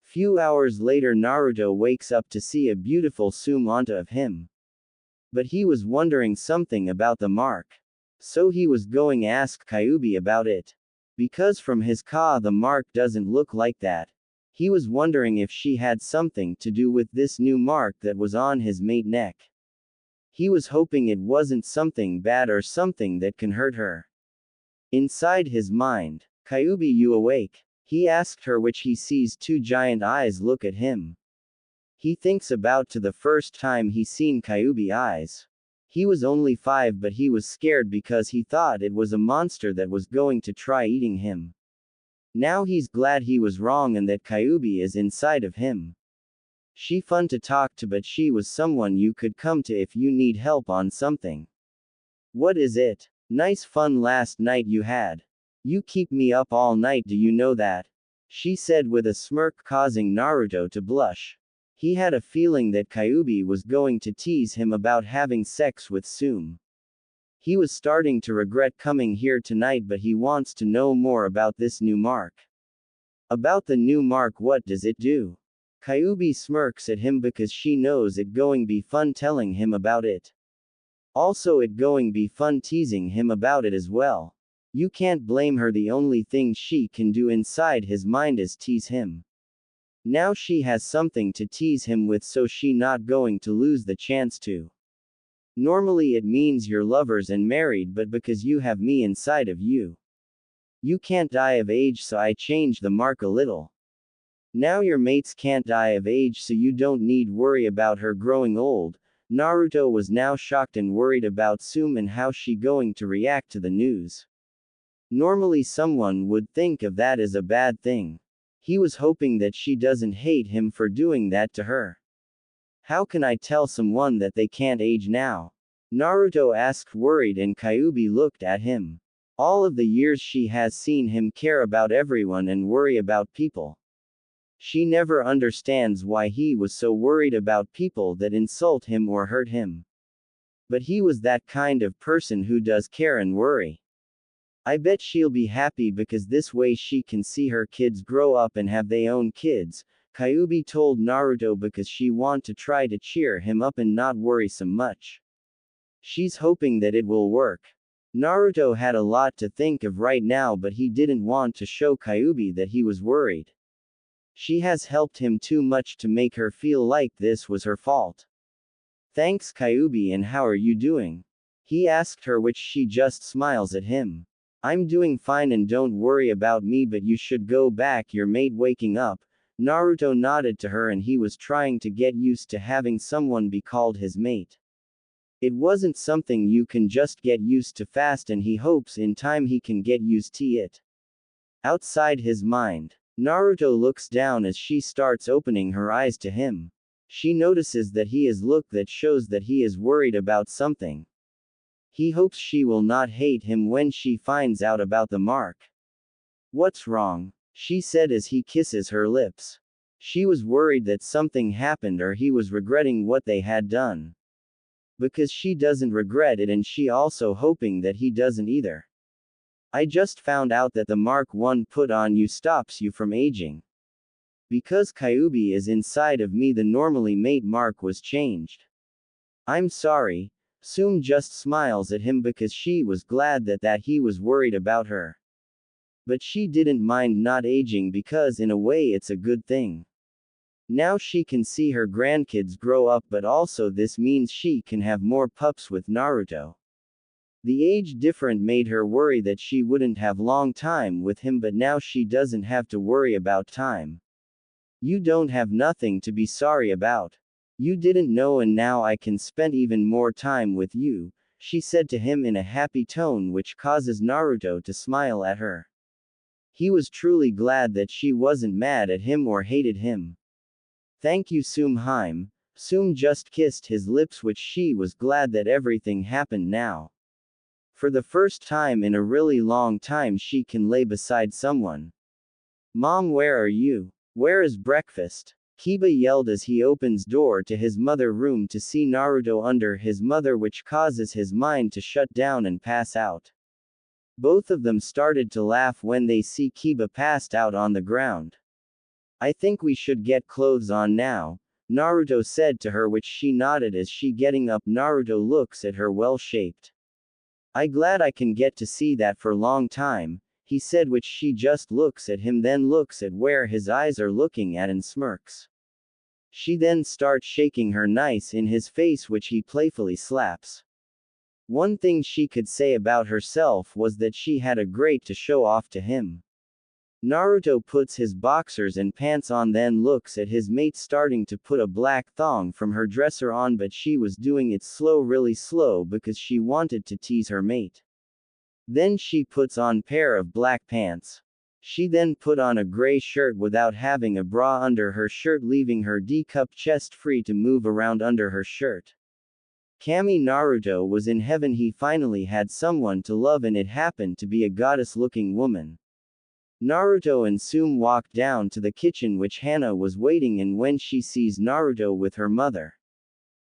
Few hours later Naruto wakes up to see a beautiful Tsume onto of him. But he was wondering something about the mark. So he was going to ask Kyuubi about it. Because from his the mark doesn't look like that. He was wondering if she had something to do with this new mark that was on his mate neck. He was hoping it wasn't something bad or something that can hurt her. Inside his mind, Kyuubi, you awake? He asked her, which he sees two giant eyes look at him. He thinks about to the first time he seen Kyuubi eyes. He was only 5, but he was scared because he thought it was a monster that was going to try eating him. Now he's glad he was wrong and that Kyuubi is inside of him. She fun to talk to, but she was someone you could come to if you need help on something. What is it? Nice fun last night you had. You keep me up all night, do you know that? She said with a smirk, causing Naruto to blush. He had a feeling that Kyuubi was going to tease him about having sex with Tsume. He was starting to regret coming here tonight, but he wants to know more about this new mark. About the new mark, what does it do? Kyubi smirks at him because she knows it going be fun telling him about it. Also it going be fun teasing him about it as well. You can't blame her, the only thing she can do inside his mind is tease him. Now she has something to tease him with, so she not going to lose the chance to. Normally it means you're lovers and married, but because you have me inside of you, you can't die of age, so I changed the mark a little. Now your mates can't die of age, so you don't need worry about her growing old. Naruto was now shocked and worried about Tsume and how she going to react to the news. Normally someone would think of that as a bad thing. He was hoping that she doesn't hate him for doing that to her. How can I tell someone that they can't age now? Naruto asked, worried, and Kyubi looked at him. All of the years she has seen him care about everyone and worry about people. She never understands why he was so worried about people that insult him or hurt him. But he was that kind of person who does care and worry. I bet she'll be happy because this way she can see her kids grow up and have their own kids, Kyubi told Naruto, because she want to try to cheer him up and not worry so much. She's hoping that it will work. Naruto had a lot to think of right now, but he didn't want to show Kyubi that he was worried. She has helped him too much to make her feel like this was her fault. Thanks, Kyubi, and how are you doing? He asked her, which she just smiles at him. I'm doing fine and don't worry about me, but you should go back, your mate waking up. Naruto nodded to her, and he was trying to get used to having someone be called his mate. It wasn't something you can just get used to fast, and he hopes in time he can get used to it. Outside his mind, Naruto looks down as she starts opening her eyes to him. She notices that he is look that shows that he is worried about something. He hopes she will not hate him when she finds out about the mark. What's wrong? She said as he kisses her lips. She was worried that something happened or he was regretting what they had done. Because she doesn't regret it, and she also hoping that he doesn't either. I just found out that the mark one put on you stops you from aging. Because Kyubi is inside of me, the normally mate mark was changed. I'm sorry. Tsume just smiles at him because she was glad that he was worried about her. But she didn't mind not aging because in a way it's a good thing. Now she can see her grandkids grow up, but also this means she can have more pups with Naruto. The age difference made her worry that she wouldn't have long time with him, but now she doesn't have to worry about time. You don't have nothing to be sorry about. You didn't know, and now I can spend even more time with you, she said to him in a happy tone, which causes Naruto to smile at her. He was truly glad that she wasn't mad at him or hated him. Thank you, Tsume. Tsume just kissed his lips, which she was glad that everything happened now. For the first time in a really long time she can lay beside someone. Mom, where are you? Where is breakfast? Kiba yelled as he opens door to his mother room to see Naruto under his mother, which causes his mind to shut down and pass out. Both of them started to laugh when they see Kiba passed out on the ground. I think we should get clothes on now, Naruto said to her, which she nodded as she getting up. Naruto looks at her well-shaped. I glad I can get to see that for long time, he said, which she just looks at him, then looks at where his eyes are looking at and smirks. She then starts shaking her nice in his face, which he playfully slaps. One thing she could say about herself was that she had a great to show off to him. Naruto puts his boxers and pants on, then looks at his mate starting to put a black thong from her dresser on, but she was doing it slow, really slow, because she wanted to tease her mate. Then she puts on pair of black pants. She then put on a gray shirt without having a bra under her shirt, leaving her D-cup chest free to move around under her shirt. Kami Naruto was in heaven. He finally had someone to love, and it happened to be a goddess-looking woman. Naruto and Tsume walked down to the kitchen, which Hana was waiting in when she sees Naruto with her mother.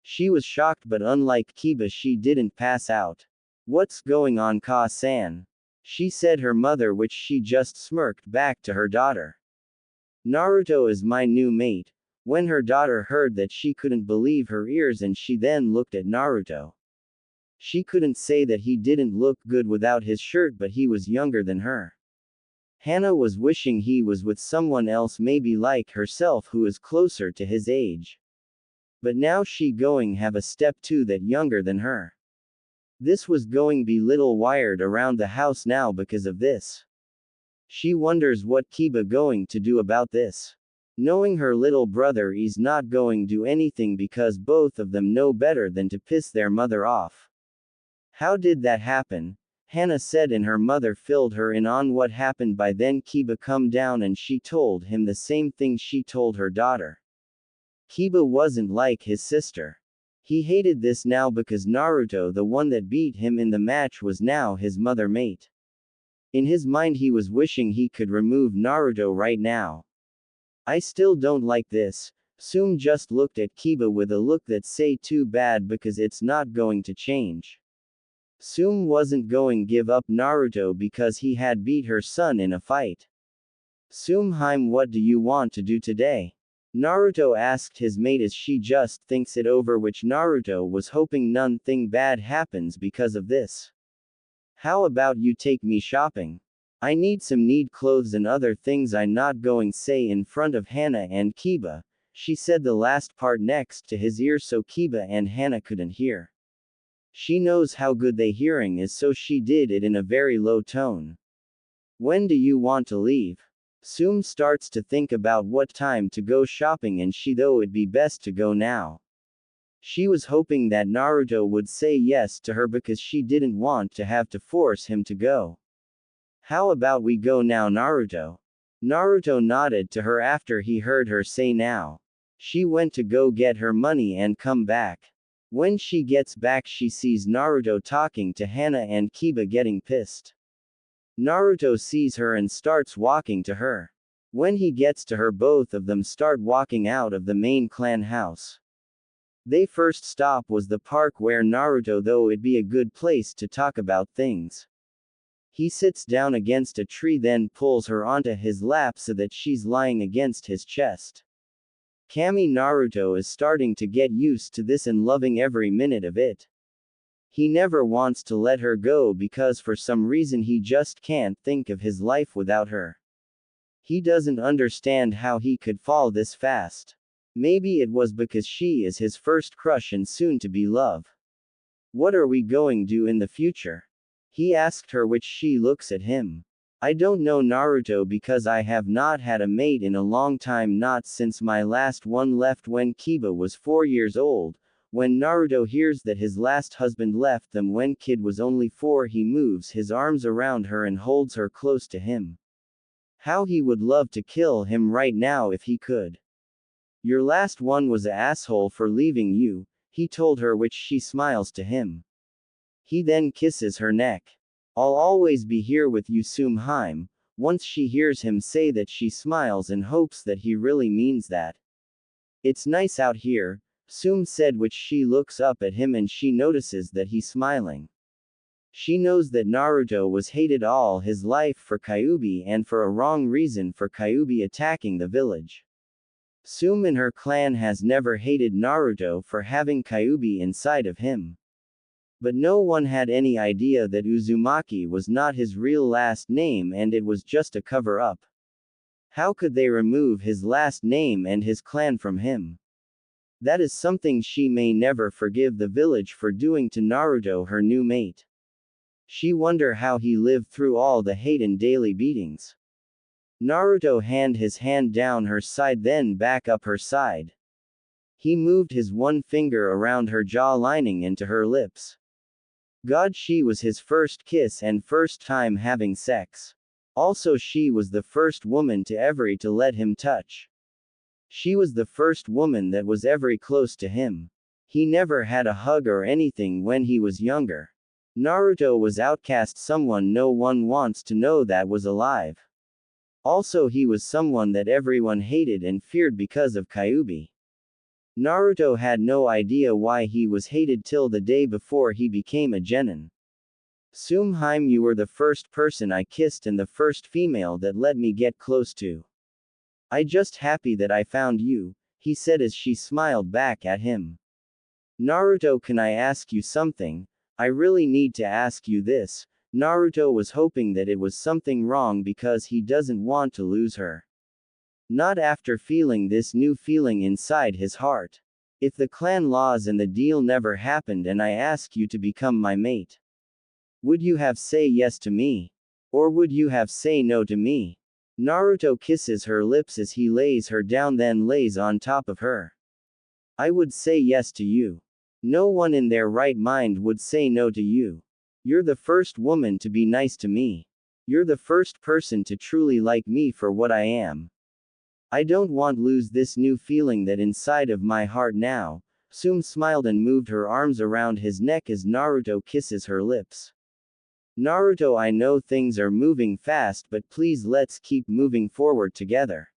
She was shocked, but unlike Kiba, she didn't pass out. What's going on, Ka-san? She said her mother, which she just smirked back to her daughter. Naruto is my new mate. When her daughter heard that, she couldn't believe her ears, and she then looked at Naruto. She couldn't say that he didn't look good without his shirt, but he was younger than her. Hana was wishing he was with someone else, maybe like herself, who is closer to his age. But now she going have a step too that younger than her. This was going be little wired around the house now because of this. She wonders what Kiba going to do about this. Knowing her little brother is not going do anything because both of them know better than to piss their mother off. How did that happen? Hana said, and her mother filled her in on what happened. By then Kiba come down and she told him the same thing she told her daughter. Kiba wasn't like his sister. He hated this now because Naruto, the one that beat him in the match, was now his mother mate. In his mind he was wishing he could remove Naruto right now. I still don't like this. Tsume just looked at Kiba with a look that say too bad because it's not going to change. Tsume wasn't going give up Naruto because he had beat her son in a fight. Tsume, what do you want to do today? Naruto asked his mate as she just thinks it over, which Naruto was hoping nothing bad happens because of this. How about you take me shopping? I need some clothes and other things. I not going say in front of Hana and Kiba. She said the last part next to his ear so Kiba and Hana couldn't hear. She knows how good they hearing is, so she did it in a very low tone. When do you want to leave? Tsume starts to think about what time to go shopping, and she though it'd be best to go now. She was hoping that Naruto would say yes to her because she didn't want to have to force him to go. How about we go now, Naruto? Naruto nodded to her after he heard her say now. She went to go get her money and come back. When she gets back, she sees Naruto talking to Hana and Kiba getting pissed. Naruto sees her and starts walking to her. When he gets to her, both of them start walking out of the main clan house. Their first stop was the park where Naruto thought it'd be a good place to talk about things. He sits down against a tree, then pulls her onto his lap so that she's lying against his chest. Kami Naruto is starting to get used to this and loving every minute of it. He never wants to let her go because for some reason he just can't think of his life without her. He doesn't understand how he could fall this fast. Maybe it was because she is his first crush and soon to be love. What are we going to do in the future? He asked her, which she looks at him. I don't know, Naruto, because I have not had a mate in a long time, not since my last one left when Kiba was 4 years old. When Naruto hears that his last husband left them when kid was only 4, he moves his arms around her and holds her close to him. How he would love to kill him right now if he could. Your last one was a asshole for leaving you, he told her, which she smiles to him. He then kisses her neck. I'll always be here with you, Tsume. Once she hears him say that, she smiles and hopes that he really means that. It's nice out here, Tsume said, which she looks up at him and she notices that he's smiling. She knows that Naruto was hated all his life for Kyuubi, and for a wrong reason, for Kyuubi attacking the village. Tsume and her clan has never hated Naruto for having Kyuubi inside of him. But no one had any idea that Uzumaki was not his real last name and it was just a cover-up. How could they remove his last name and his clan from him? That is something she may never forgive the village for doing to Naruto, her new mate. She wonder how he lived through all the hate and daily beatings. Naruto hand his hand down her side, then back up her side. He moved his one finger around her jaw lining into her lips. God, she was his first kiss and first time having sex. Also, she was the first woman to ever to let him touch. She was the first woman that was ever close to him. He never had a hug or anything when he was younger. Naruto was outcast, someone no one wants to know that was alive. Also, he was someone that everyone hated and feared because of Kyuubi. Naruto had no idea why he was hated till the day before he became a genin. Tsume, you were the first person I kissed and the first female that let me get close to. I just happy that I found you, he said as she smiled back at him. Naruto, can I ask you something? I really need to ask you this. Naruto was hoping that it was something wrong because he doesn't want to lose her. Not after feeling this new feeling inside his heart. If the clan laws and the deal never happened and I ask you to become my mate, would you have say yes to me? Or would you have say no to me? Naruto kisses her lips as he lays her down, then lays on top of her. I would say yes to you. No one in their right mind would say no to you. You're the first woman to be nice to me. You're the first person to truly like me for what I am. I don't want lose this new feeling that inside of my heart now. Tsume smiled and moved her arms around his neck as Naruto kisses her lips. Naruto, I know things are moving fast, but please let's keep moving forward together.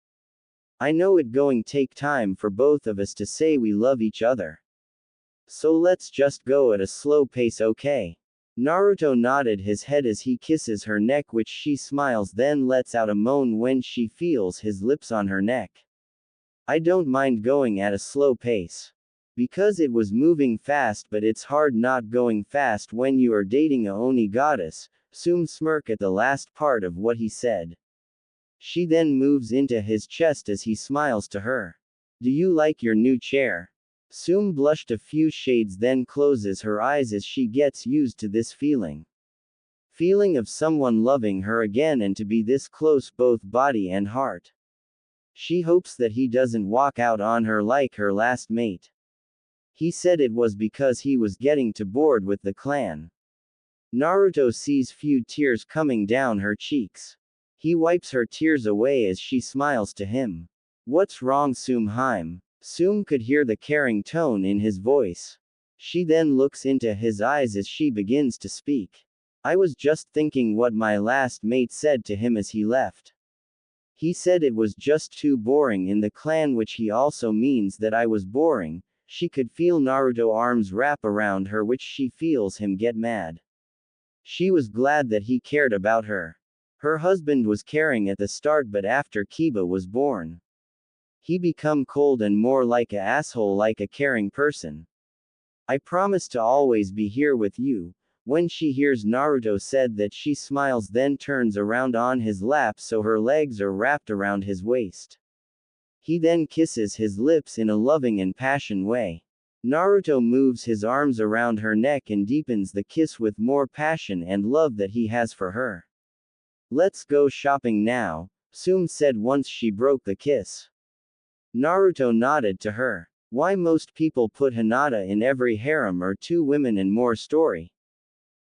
I know it going take time for both of us to say we love each other. So let's just go at a slow pace, okay? Naruto nodded his head as he kisses her neck, which she smiles, then lets out a moan when she feels his lips on her neck. I don't mind going at a slow pace. Because it was moving fast, but it's hard not going fast when you are dating a Oni goddess. Tsume smirk at the last part of what he said. She then moves into his chest as he smiles to her. Do you like your new chair? Tsume blushed a few shades, then closes her eyes as she gets used to this feeling. Feeling of someone loving her again and to be this close both body and heart. She hopes that he doesn't walk out on her like her last mate. He said it was because he was getting too bored with the clan. Naruto sees few tears coming down her cheeks. He wipes her tears away as she smiles to him. What's wrong, Tsume? Tsume could hear the caring tone in his voice. She then looks into his eyes as she begins to speak. I was just thinking what my last mate said to him as he left. He said it was just too boring in the clan, which he also means that I was boring. She could feel Naruto's arms wrap around her, which she feels him get mad. She was glad that he cared about her. Her husband was caring at the start, but after Kiba was born, he become cold and more like a asshole, like a caring person. I promise to always be here with you. When she hears Naruto said that, she smiles, then turns around on his lap so her legs are wrapped around his waist. He then kisses his lips in a loving and passionate way. Naruto moves his arms around her neck and deepens the kiss with more passion and love that he has for her. Let's go shopping now, Tsume said once she broke the kiss. Naruto nodded to her. Why most people put Hinata in every harem or 2 women and more story?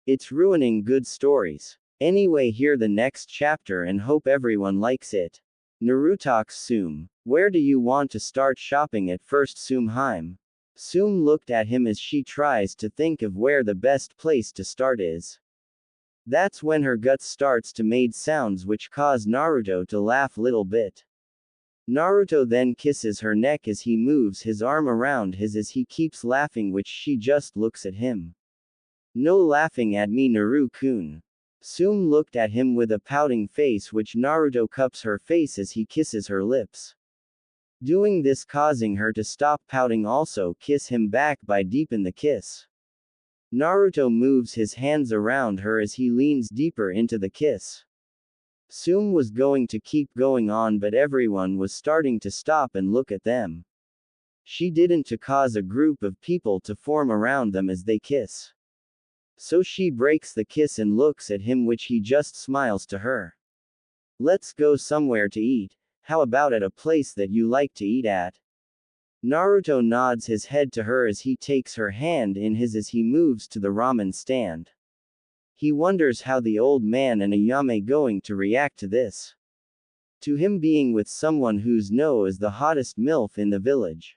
It's ruining good stories. Anyway, hear the next chapter and hope everyone likes it. Naruto's Tsume. Where do you want to start shopping at first, Tsume? Tsume looked at him as she tries to think of where the best place to start is. That's when her gut starts to make sounds which cause Naruto to laugh little bit. Naruto then kisses her neck as he moves his arm around his as he keeps laughing, which she just looks at him. No laughing at me, Naru-kun. Tsume looked at him with a pouting face, which Naruto cups her face as he kisses her lips. Doing this causing her to stop pouting, also kiss him back by deepen the kiss. Naruto moves his hands around her as he leans deeper into the kiss. Tsume was going to keep going on, but everyone was starting to stop and look at them. She didn't to cause a group of people to form around them as they kiss. So she breaks the kiss and looks at him, which he just smiles to her. Let's go somewhere to eat. How about at a place that you like to eat at? Naruto nods his head to her as he takes her hand in his as he moves to the ramen stand. He wonders how the old man and Ayame going to react to this. To him being with someone who's known as the hottest MILF in the village.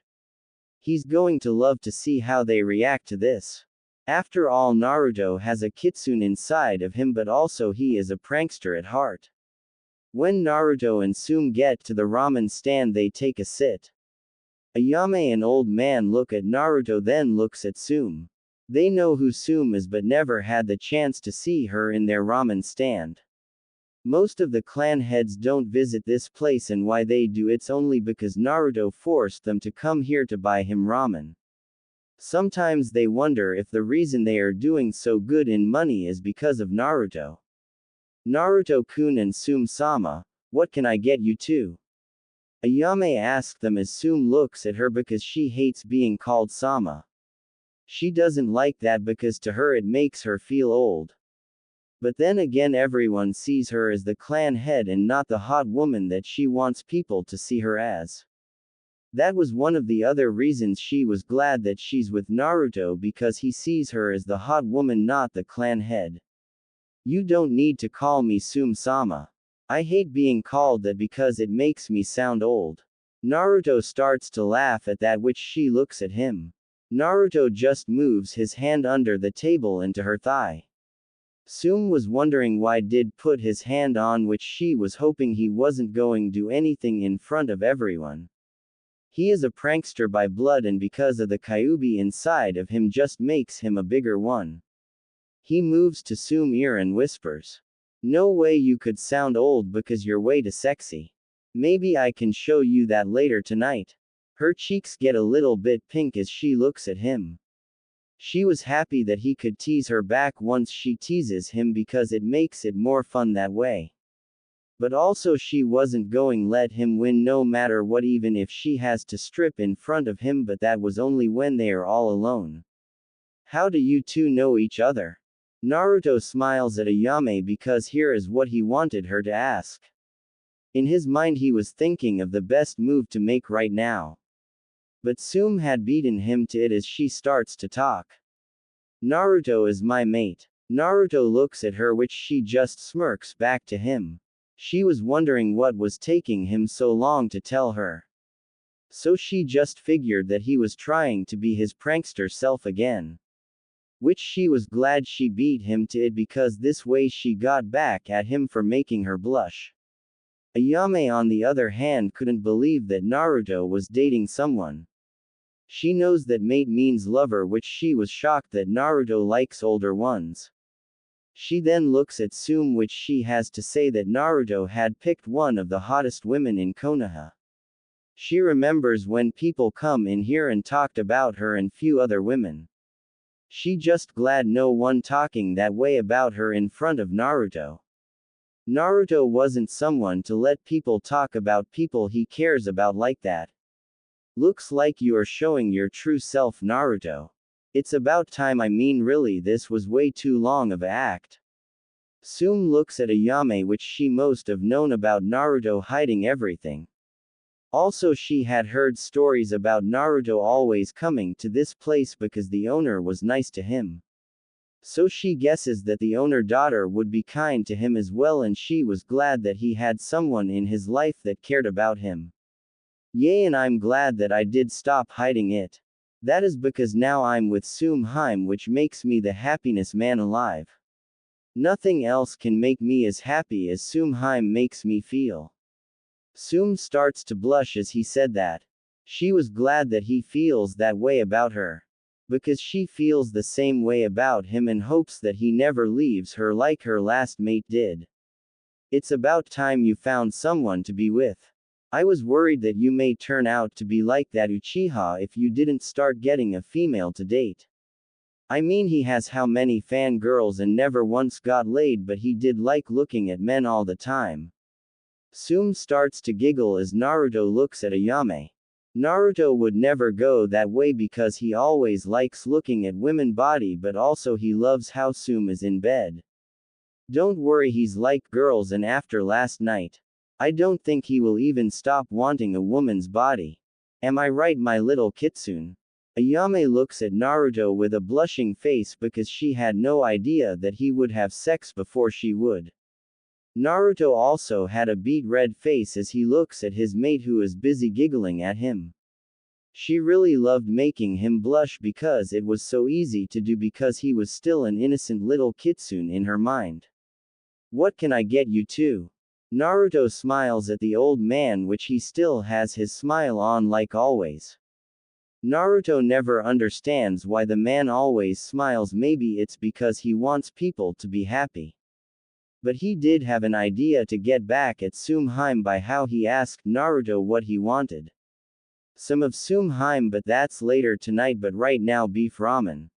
He's going to love to see how they react to this. After all, Naruto has a kitsune inside of him, but also he is a prankster at heart. When Naruto and Tsume get to the ramen stand, they take a sit. Ayame and old man look at Naruto, then looks at Tsume. They know who Tsume is but never had the chance to see her in their ramen stand. Most of the clan heads don't visit this place, and why they do it's only because Naruto forced them to come here to buy him ramen. Sometimes they wonder if the reason they are doing so good in money is because of Naruto. Naruto-kun and Tsume-sama, what can I get you too? Ayame asked them as Tsume looks at her because she hates being called Sama. She doesn't like that because to her it makes her feel old. But then again, everyone sees her as the clan head and not the hot woman that she wants people to see her as. That was one of the other reasons she was glad that she's with Naruto, because he sees her as the hot woman, not the clan head. You don't need to call me Tsume-sama. I hate being called that because it makes me sound old. Naruto starts to laugh at that, which she looks at him. Naruto just moves his hand under the table into her thigh. Tsume was wondering why did put his hand on, which she was hoping he wasn't going to do anything in front of everyone. He is a prankster by blood, and because of the Kyuubi inside of him just makes him a bigger one. He moves to Tsume's ear and whispers. No way you could sound old because you're way too sexy. Maybe I can show you that later tonight. Her cheeks get a little bit pink as she looks at him. She was happy that he could tease her back once she teases him because it makes it more fun that way. But also she wasn't going let him win no matter what, even if she has to strip in front of him, but that was only when they are all alone. How do you two know each other? Naruto smiles at Ayame because here is what he wanted her to ask. In his mind he was thinking of the best move to make right now. But Tsume had beaten him to it as she starts to talk. Naruto is my mate. Naruto looks at her, which she just smirks back to him. She was wondering what was taking him so long to tell her. So she just figured that he was trying to be his prankster self again. Which she was glad she beat him to it, because this way she got back at him for making her blush. Ayame on the other hand couldn't believe that Naruto was dating someone. She knows that mate means lover, which she was shocked that Naruto likes older ones. She then looks at Tsume, which she has to say that Naruto had picked one of the hottest women in Konoha. She remembers when people come in here and talked about her and few other women. She just glad no one talking that way about her in front of Naruto. Naruto wasn't someone to let people talk about people he cares about like that. Looks like you are showing your true self, Naruto. It's about time, I mean really, this was way too long of a act. Tsume looks at Ayame, which she most have known about Naruto hiding everything. Also she had heard stories about Naruto always coming to this place because the owner was nice to him. So she guesses that the owner daughter would be kind to him as well, and she was glad that he had someone in his life that cared about him. Yay, and I'm glad that I did stop hiding it. That is because now I'm with Tsume, which makes me the happiness man alive. Nothing else can make me as happy as Tsume makes me feel. Tsume starts to blush as he said that. She was glad that he feels that way about her. Because she feels the same way about him and hopes that he never leaves her like her last mate did. It's about time you found someone to be with. I was worried that you may turn out to be like that Uchiha if you didn't start getting a female to date. I mean, he has how many fangirls and never once got laid, but he did like looking at men all the time. Tsume starts to giggle as Naruto looks at Ayame. Naruto would never go that way because he always likes looking at women's body, but also he loves how Tsume is in bed. Don't worry, he's like girls, and after last night, I don't think he will even stop wanting a woman's body. Am I right, my little kitsune? Ayame looks at Naruto with a blushing face because she had no idea that he would have sex before she would. Naruto also had a beet red face as he looks at his mate who is busy giggling at him. She really loved making him blush because it was so easy to do because he was still an innocent little kitsune in her mind. What can I get you too? Naruto smiles at the old man, which he still has his smile on like always. Naruto never understands why the man always smiles. Maybe it's because he wants people to be happy. But he did have an idea to get back at Tsume by how he asked Naruto what he wanted. Some of Tsume, but that's later tonight. But right now, beef ramen.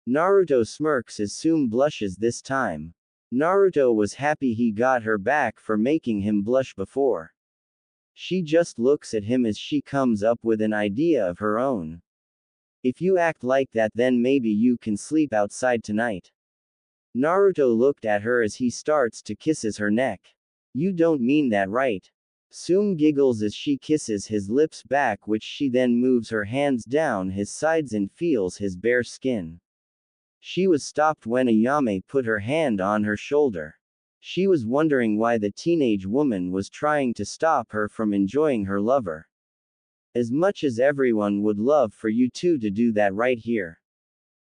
Naruto smirks as Tsume blushes this time. Naruto was happy he got her back for making him blush before. She just looks at him as she comes up with an idea of her own. If you act like that, then maybe you can sleep outside tonight. Naruto looked at her as he starts to kisses her neck. You don't mean that, right? Tsume giggles as she kisses his lips back, which she then moves her hands down his sides and feels his bare skin. She was stopped when Ayame put her hand on her shoulder. She was wondering why the teenage woman was trying to stop her from enjoying her lover. As much as everyone would love for you two to do that right here.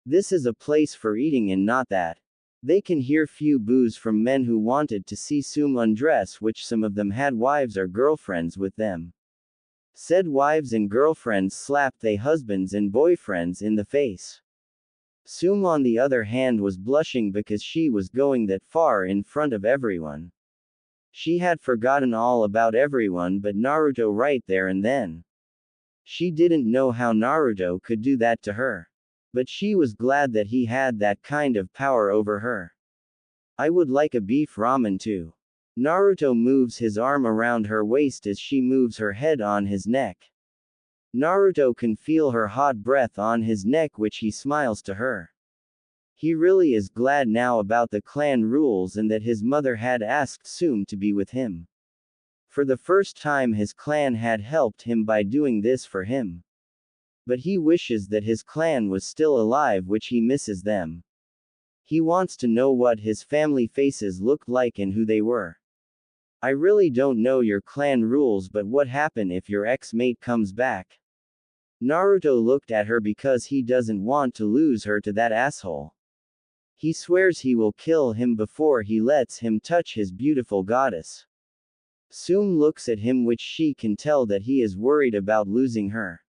This is a place for eating and not that. They can hear few boos from men who wanted to see Tsume undress, which some of them had wives or girlfriends with them. Said wives and girlfriends slapped their husbands and boyfriends in the face. Tsume on the other hand was blushing because she was going that far in front of everyone. She had forgotten all about everyone but Naruto right there and then. She didn't know how Naruto could do that to her. But she was glad that he had that kind of power over her. I would like a beef ramen too. Naruto moves his arm around her waist as she moves her head on his neck. Naruto can feel her hot breath on his neck, which he smiles to her. He really is glad now about the clan rules and that his mother had asked Tsume to be with him. For the first time his clan had helped him by doing this for him. But he wishes that his clan was still alive, which he misses them. He wants to know what his family faces looked like and who they were. I really don't know your clan rules, but what happen if your ex-mate comes back? Naruto looked at her because he doesn't want to lose her to that asshole. He swears he will kill him before he lets him touch his beautiful goddess. Tsume looks at him, which she can tell that he is worried about losing her.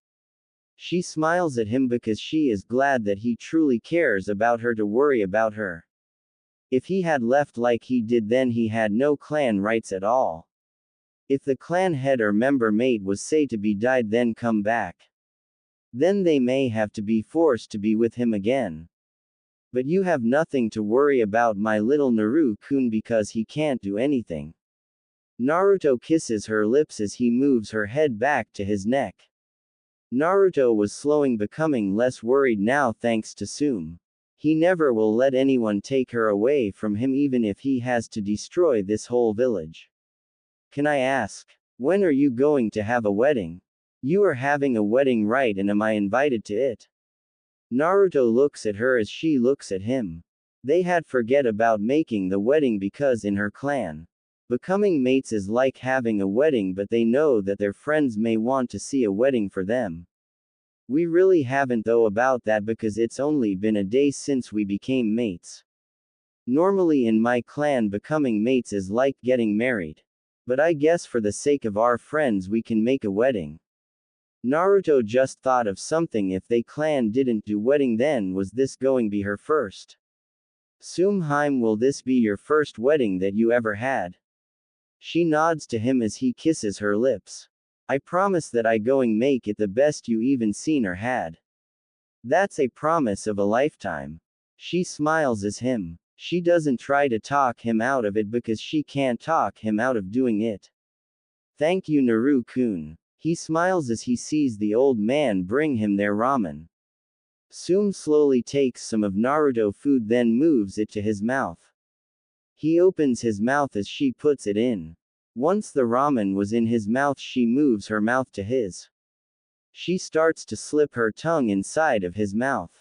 She smiles at him because she is glad that he truly cares about her to worry about her. If he had left like he did, then he had no clan rights at all. If the clan head or member mate was say to be died then come back, then they may have to be forced to be with him again. But you have nothing to worry about, my little Naruto-kun, because he can't do anything. Naruto kisses her lips as he moves her head back to his neck. Naruto was slowing, becoming less worried now thanks to Tsume. He never will let anyone take her away from him, even if he has to destroy this whole village. Can I ask, when are you going to have a wedding? You are having a wedding, right, and am I invited to it? Naruto looks at her as she looks at him. They had forget about making the wedding because in her clan, becoming mates is like having a wedding, but they know that their friends may want to see a wedding for them. We really haven't though about that because it's only been a day since we became mates. Normally in my clan becoming mates is like getting married. But I guess for the sake of our friends we can make a wedding. Naruto just thought of something. If they clan didn't do wedding, then was this going be her first? Tsume, will this be your first wedding that you ever had? She nods to him as he kisses her lips. I promise that I going make it the best you even seen or had. That's a promise of a lifetime. She smiles as him. She doesn't try to talk him out of it because she can't talk him out of doing it. Thank you, Naruto-kun. He smiles as he sees the old man bring him their ramen. Tsume slowly takes some of Naruto food, then moves it to his mouth. He opens his mouth as she puts it in. Once the ramen was in his mouth, she moves her mouth to his. She starts to slip her tongue inside of his mouth.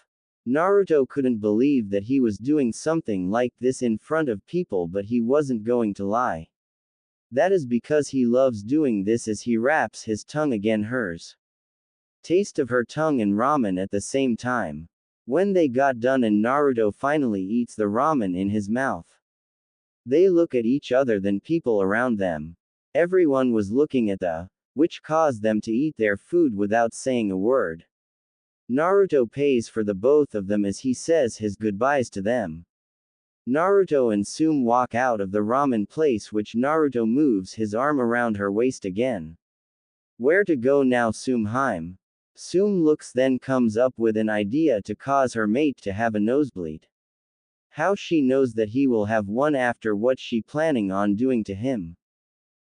Naruto couldn't believe that he was doing something like this in front of people, but he wasn't going to lie. That is because he loves doing this as he wraps his tongue again hers. Taste of her tongue and ramen at the same time. When they got done and Naruto finally eats the ramen in his mouth, they look at each other, then people around them. Everyone was looking at which caused them to eat their food without saying a word. Naruto pays for the both of them as he says his goodbyes to them. Naruto and Tsume walk out of the ramen place, which Naruto moves his arm around her waist again. Where to go now, Tsume? Tsume looks, then comes up with an idea to cause her mate to have a nosebleed. How she knows that he will have one after what she planning on doing to him.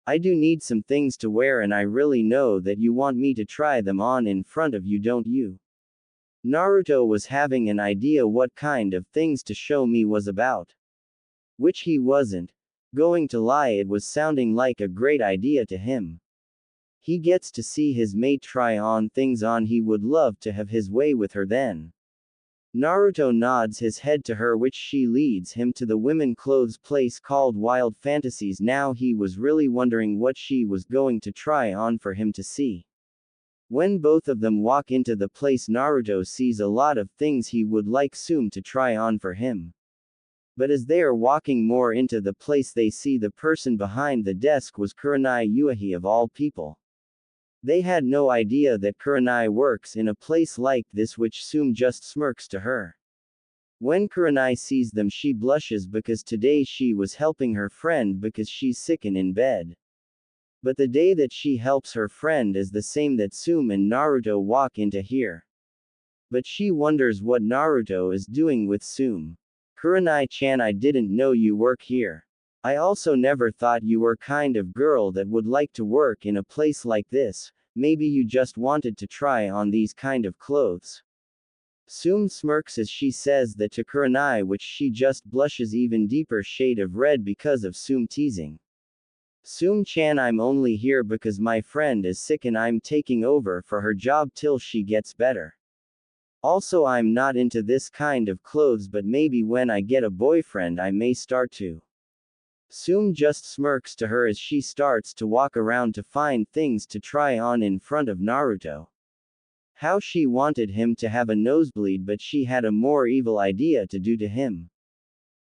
I do need some things to wear and I really know that you want me to try them on in front of you, don't you? Naruto was having an idea what kind of things to show me was about. Which he wasn't going to lie, it was sounding like a great idea to him. He gets to see his mate try on things on, he would love to have his way with her then. Naruto nods his head to her, which she leads him to the women clothes place called Wild Fantasies. Now he was really wondering what she was going to try on for him to see. When both of them walk into the place, Naruto sees a lot of things he would like Tsume to try on for him. But as they are walking more into the place, they see the person behind the desk was Kurenai Yuahi of all people. They had no idea that Kurenai works in a place like this, which Tsume just smirks to her. When Kurenai sees them, she blushes because today she was helping her friend because she's sick and in bed. But the day that she helps her friend is the same that Tsume and Naruto walk into here. But she wonders what Naruto is doing with Tsume. Kurenai-chan, I didn't know you work here. I also never thought you were kind of girl that would like to work in a place like this. Maybe you just wanted to try on these kind of clothes. Tsume smirks as she says that to Kurenai, which she just blushes even deeper shade of red because of Tsume teasing. Tsume-chan, I'm only here because my friend is sick and I'm taking over for her job till she gets better. Also, I'm not into this kind of clothes, but maybe when I get a boyfriend I may start to. Tsume just smirks to her as she starts to walk around to find things to try on in front of Naruto. How she wanted him to have a nosebleed, but she had a more evil idea to do to him.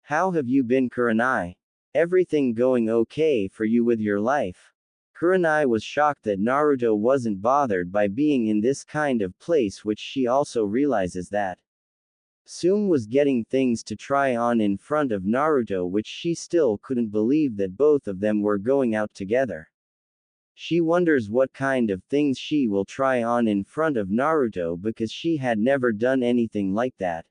How have you been, Kurenai? Everything going okay for you with your life? Kurenai was shocked that Naruto wasn't bothered by being in this kind of place, which she also realizes that Tsume was getting things to try on in front of Naruto, which she still couldn't believe that both of them were going out together. She wonders what kind of things she will try on in front of Naruto because she had never done anything like that.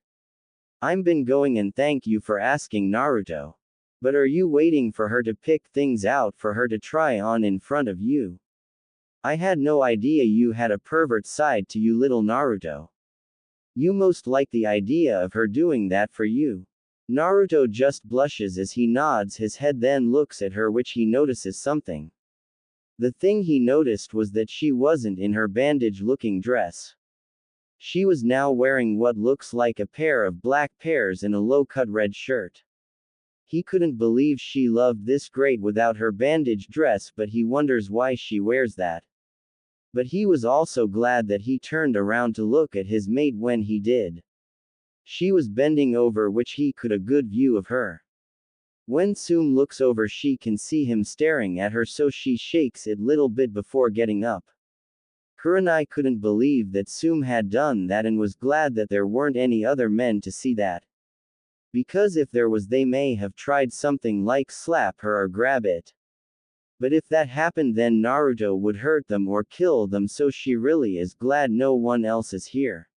I'm been going, and thank you for asking, Naruto. But are you waiting for her to pick things out for her to try on in front of you? I had no idea you had a pervert side to you, little Naruto. You most like the idea of her doing that for you. Naruto just blushes as he nods his head, then looks at her, which he notices something. The thing he noticed was that she wasn't in her bandage-looking dress. She was now wearing what looks like a pair of black pairs and a low-cut red shirt. He couldn't believe she loved this great without her bandage dress, but he wonders why she wears that. But he was also glad that he turned around to look at his mate when he did. She was bending over, which he could a good view of her. When Tsume looks over, she can see him staring at her, so she shakes it little bit before getting up. Kurenai couldn't believe that Tsume had done that and was glad that there weren't any other men to see that. Because if there was, they may have tried something like slap her or grab it. But if that happened, then Naruto would hurt them or kill them, so she really is glad no one else is here.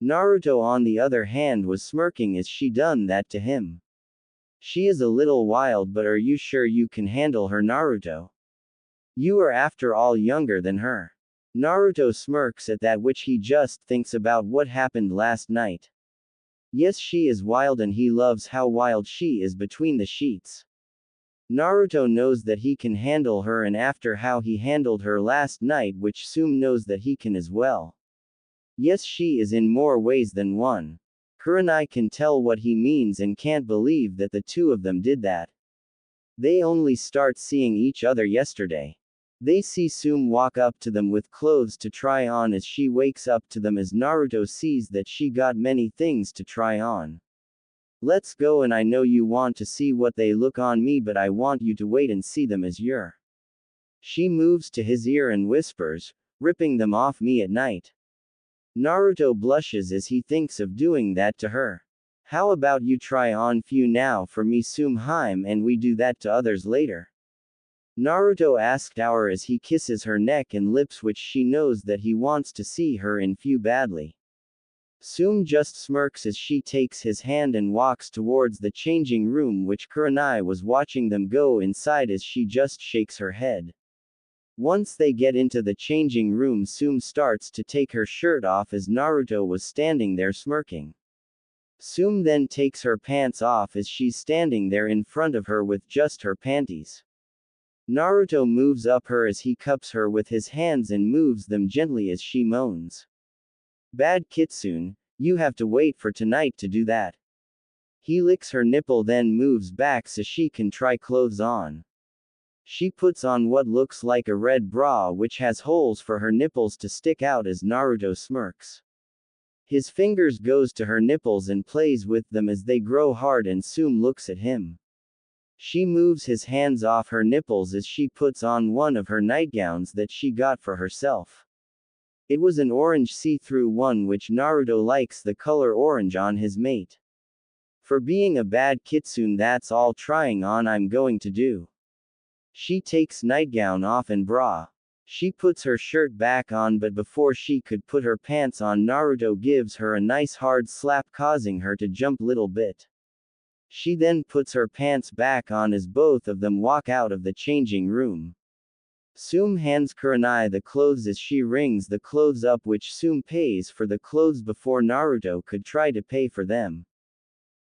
Naruto, on the other hand, was smirking as she done that to him. She is a little wild, but are you sure you can handle her, Naruto? You are after all younger than her. Naruto smirks at that, which he just thinks about what happened last night. Yes, she is wild and he loves how wild she is between the sheets. Naruto knows that he can handle her, and after how he handled her last night, which Tsume knows that he can as well. Yes, she is in more ways than one. Kurenai can tell what he means and can't believe that the two of them did that. They only start seeing each other yesterday. They see Tsume walk up to them with clothes to try on as she wakes up to them, as Naruto sees that she got many things to try on. Let's go, and I know you want to see what they look on me, but I want you to wait and see them as you're. She moves to his ear and whispers, ripping them off me at night. Naruto blushes as he thinks of doing that to her. How about you try on few now for me Tsume and we do that to others later? Naruto asked Aur as he kisses her neck and lips which she knows that he wants to see her in few badly. Tsume just smirks as she takes his hand and walks towards the changing room which Kurenai was watching them go inside as she just shakes her head. Once they get into the changing room Tsume starts to take her shirt off as Naruto was standing there smirking. Tsume then takes her pants off as she's standing there in front of her with just her panties. Naruto moves up her as he cups her with his hands and moves them gently as she moans. Bad Kitsune, you have to wait for tonight to do that. He licks her nipple then moves back so she can try clothes on. She puts on what looks like a red bra which has holes for her nipples to stick out as Naruto smirks. His fingers goes to her nipples and plays with them as they grow hard and Tsume looks at him. She moves his hands off her nipples as she puts on one of her nightgowns that she got for herself. It was an orange see-through one which Naruto likes the color orange on his mate. For being a bad kitsune that's all trying on I'm going to do. She takes nightgown off and bra. She puts her shirt back on but before she could put her pants on Naruto gives her a nice hard slap causing her to jump little bit. She then puts her pants back on as both of them walk out of the changing room. Tsume hands Kurenai the clothes as she rings the clothes up which Tsume pays for the clothes before Naruto could try to pay for them.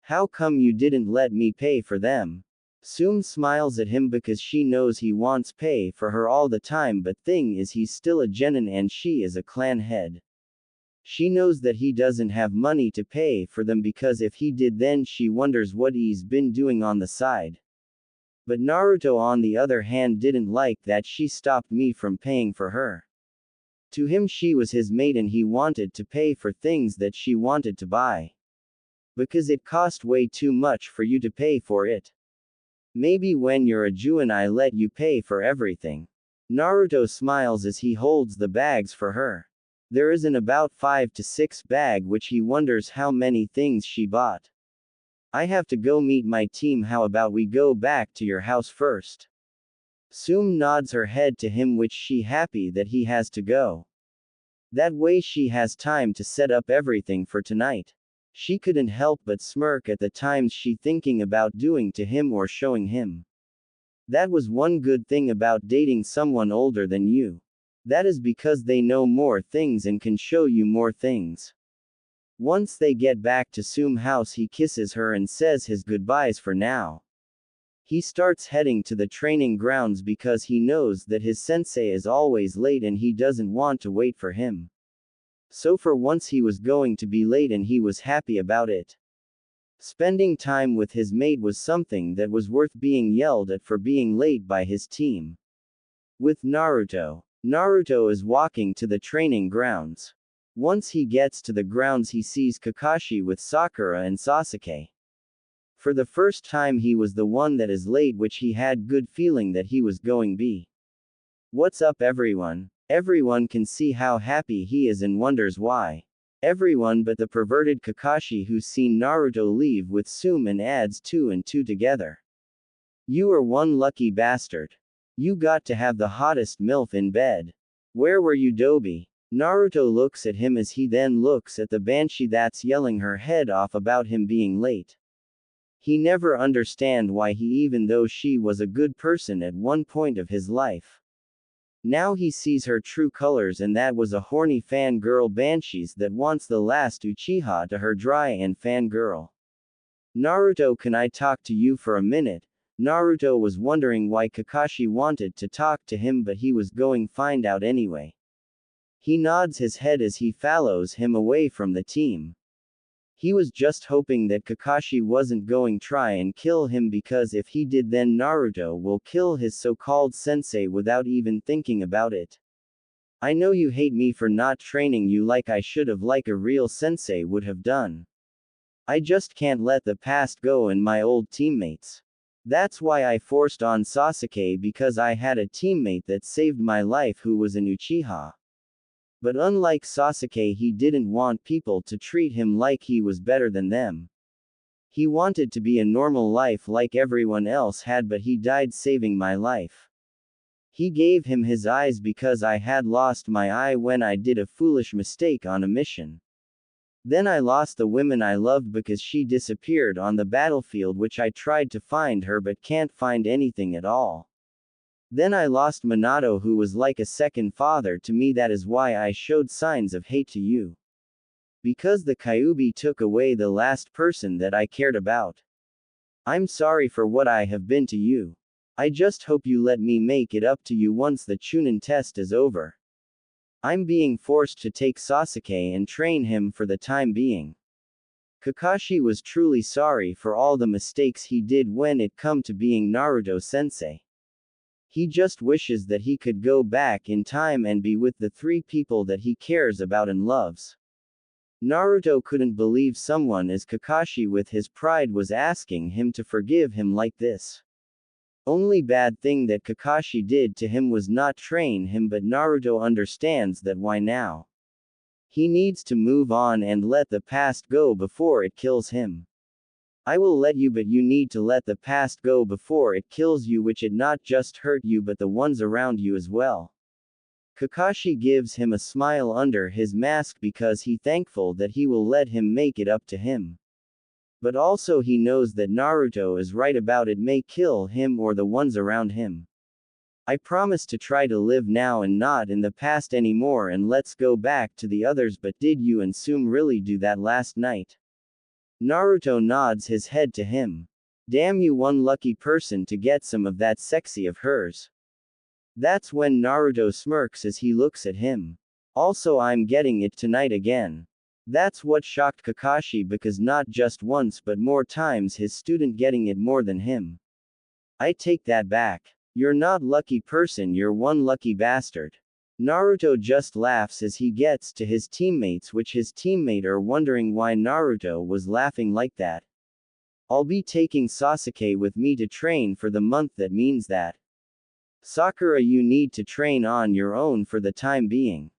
How come you didn't let me pay for them? Tsume smiles at him because she knows he wants pay for her all the time but thing is he's still a genin and she is a clan head. She knows that he doesn't have money to pay for them because if he did then she wonders what he's been doing on the side. But Naruto on the other hand didn't like that she stopped me from paying for her. To him she was his mate and he wanted to pay for things that she wanted to buy. Because it cost way too much for you to pay for it. Maybe when you're a Juin I let you pay for everything. Naruto smiles as he holds the bags for her. There is an about 5 to 6 bag which he wonders how many things she bought. I have to go meet my team how about we go back to your house first? Tsume nods her head to him which she happy that he has to go. That way she has time to set up everything for tonight. She couldn't help but smirk at the times she thinking about doing to him or showing him. That was one good thing about dating someone older than you. That is because they know more things and can show you more things. Once they get back to Tsume's house he kisses her and says his goodbyes for now. He starts heading to the training grounds because he knows that his sensei is always late and he doesn't want to wait for him. So for once he was going to be late and he was happy about it. Spending time with his mate was something that was worth being yelled at for being late by his team. With Naruto. Naruto is walking to the training grounds. Once he gets to the grounds he sees Kakashi with Sakura and Sasuke. For the first time he was the one that is late which he had good feeling that he was going be. What's up everyone? Everyone can see how happy he is and wonders why. Everyone but the perverted Kakashi who's seen Naruto leave with Tsume and adds 2 and 2 together. You are one lucky bastard. You got to have the hottest MILF in bed. Where were you Dobi? Naruto looks at him as he then looks at the banshee that's yelling her head off about him being late. He never understand why he even though she was a good person at one point of his life. Now he sees her true colors and that was a horny fangirl banshees that wants the last Uchiha to her dry and fangirl. Naruto can I talk to you for a minute? Naruto was wondering why Kakashi wanted to talk to him but he was going find out anyway. He nods his head as he follows him away from the team. He was just hoping that Kakashi wasn't going try and kill him because if he did then Naruto will kill his so-called sensei without even thinking about it. I know you hate me for not training you like I should have like a real sensei would have done. I just can't let the past go and my old teammates. That's why I forced on Sasuke because I had a teammate that saved my life who was an Uchiha. But unlike Sasuke, he didn't want people to treat him like he was better than them. He wanted to be a normal life like everyone else had, but he died saving my life. He gave him his eyes because I had lost my eye when I did a foolish mistake on a mission. Then I lost the woman I loved because she disappeared on the battlefield, which I tried to find her but can't find anything at all. Then I lost Minato, who was like a second father to me. That is why I showed signs of hate to you. Because the Kyuubi took away the last person that I cared about. I'm sorry for what I have been to you. I just hope you let me make it up to you once the Chunin test is over. I'm being forced to take Sasuke and train him for the time being. Kakashi was truly sorry for all the mistakes he did when it come to being Naruto-sensei. He just wishes that he could go back in time and be with the three people that he cares about and loves. Naruto couldn't believe someone as Kakashi with his pride was asking him to forgive him like this. Only bad thing that Kakashi did to him was not train him, but Naruto understands that. Why now? He needs to move on and let the past go before it kills him. I will let you, but you need to let the past go before it kills you, which it not just hurt you but the ones around you as well. Kakashi gives him a smile under his mask because he thankful that he will let him make it up to him. But also he knows that Naruto is right about it may kill him or the ones around him. I promise to try to live now and not in the past anymore, and let's go back to the others. But did you and Tsume really do that last night? Naruto nods his head to him. Damn, you one lucky person to get some of that sexy of hers. That's when Naruto smirks as he looks at him. Also, I'm getting it tonight again. That's what shocked Kakashi, because not just once but more times his student getting it more than him. I take that back. You're not lucky person, you're one lucky bastard. Naruto just laughs as he gets to his teammates, which his teammate are wondering why Naruto was laughing like that. I'll be taking Sasuke with me to train for the month. That means that Sakura, you need to train on your own for the time being.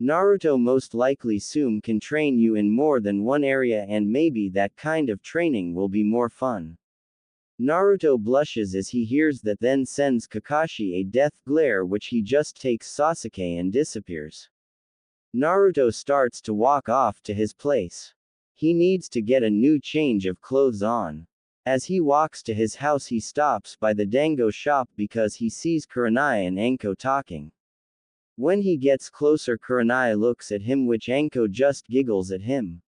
Naruto, most likely Tsume can train you in more than one area, and maybe that kind of training will be more fun. Naruto blushes as he hears that, then sends Kakashi a death glare, which he just takes Sasuke and disappears. Naruto starts to walk off to his place. He needs to get a new change of clothes on. As he walks to his house, he stops by the dango shop because he sees Kurenai and Anko talking. When he gets closer, Kurenai looks at him, which Anko just giggles at him.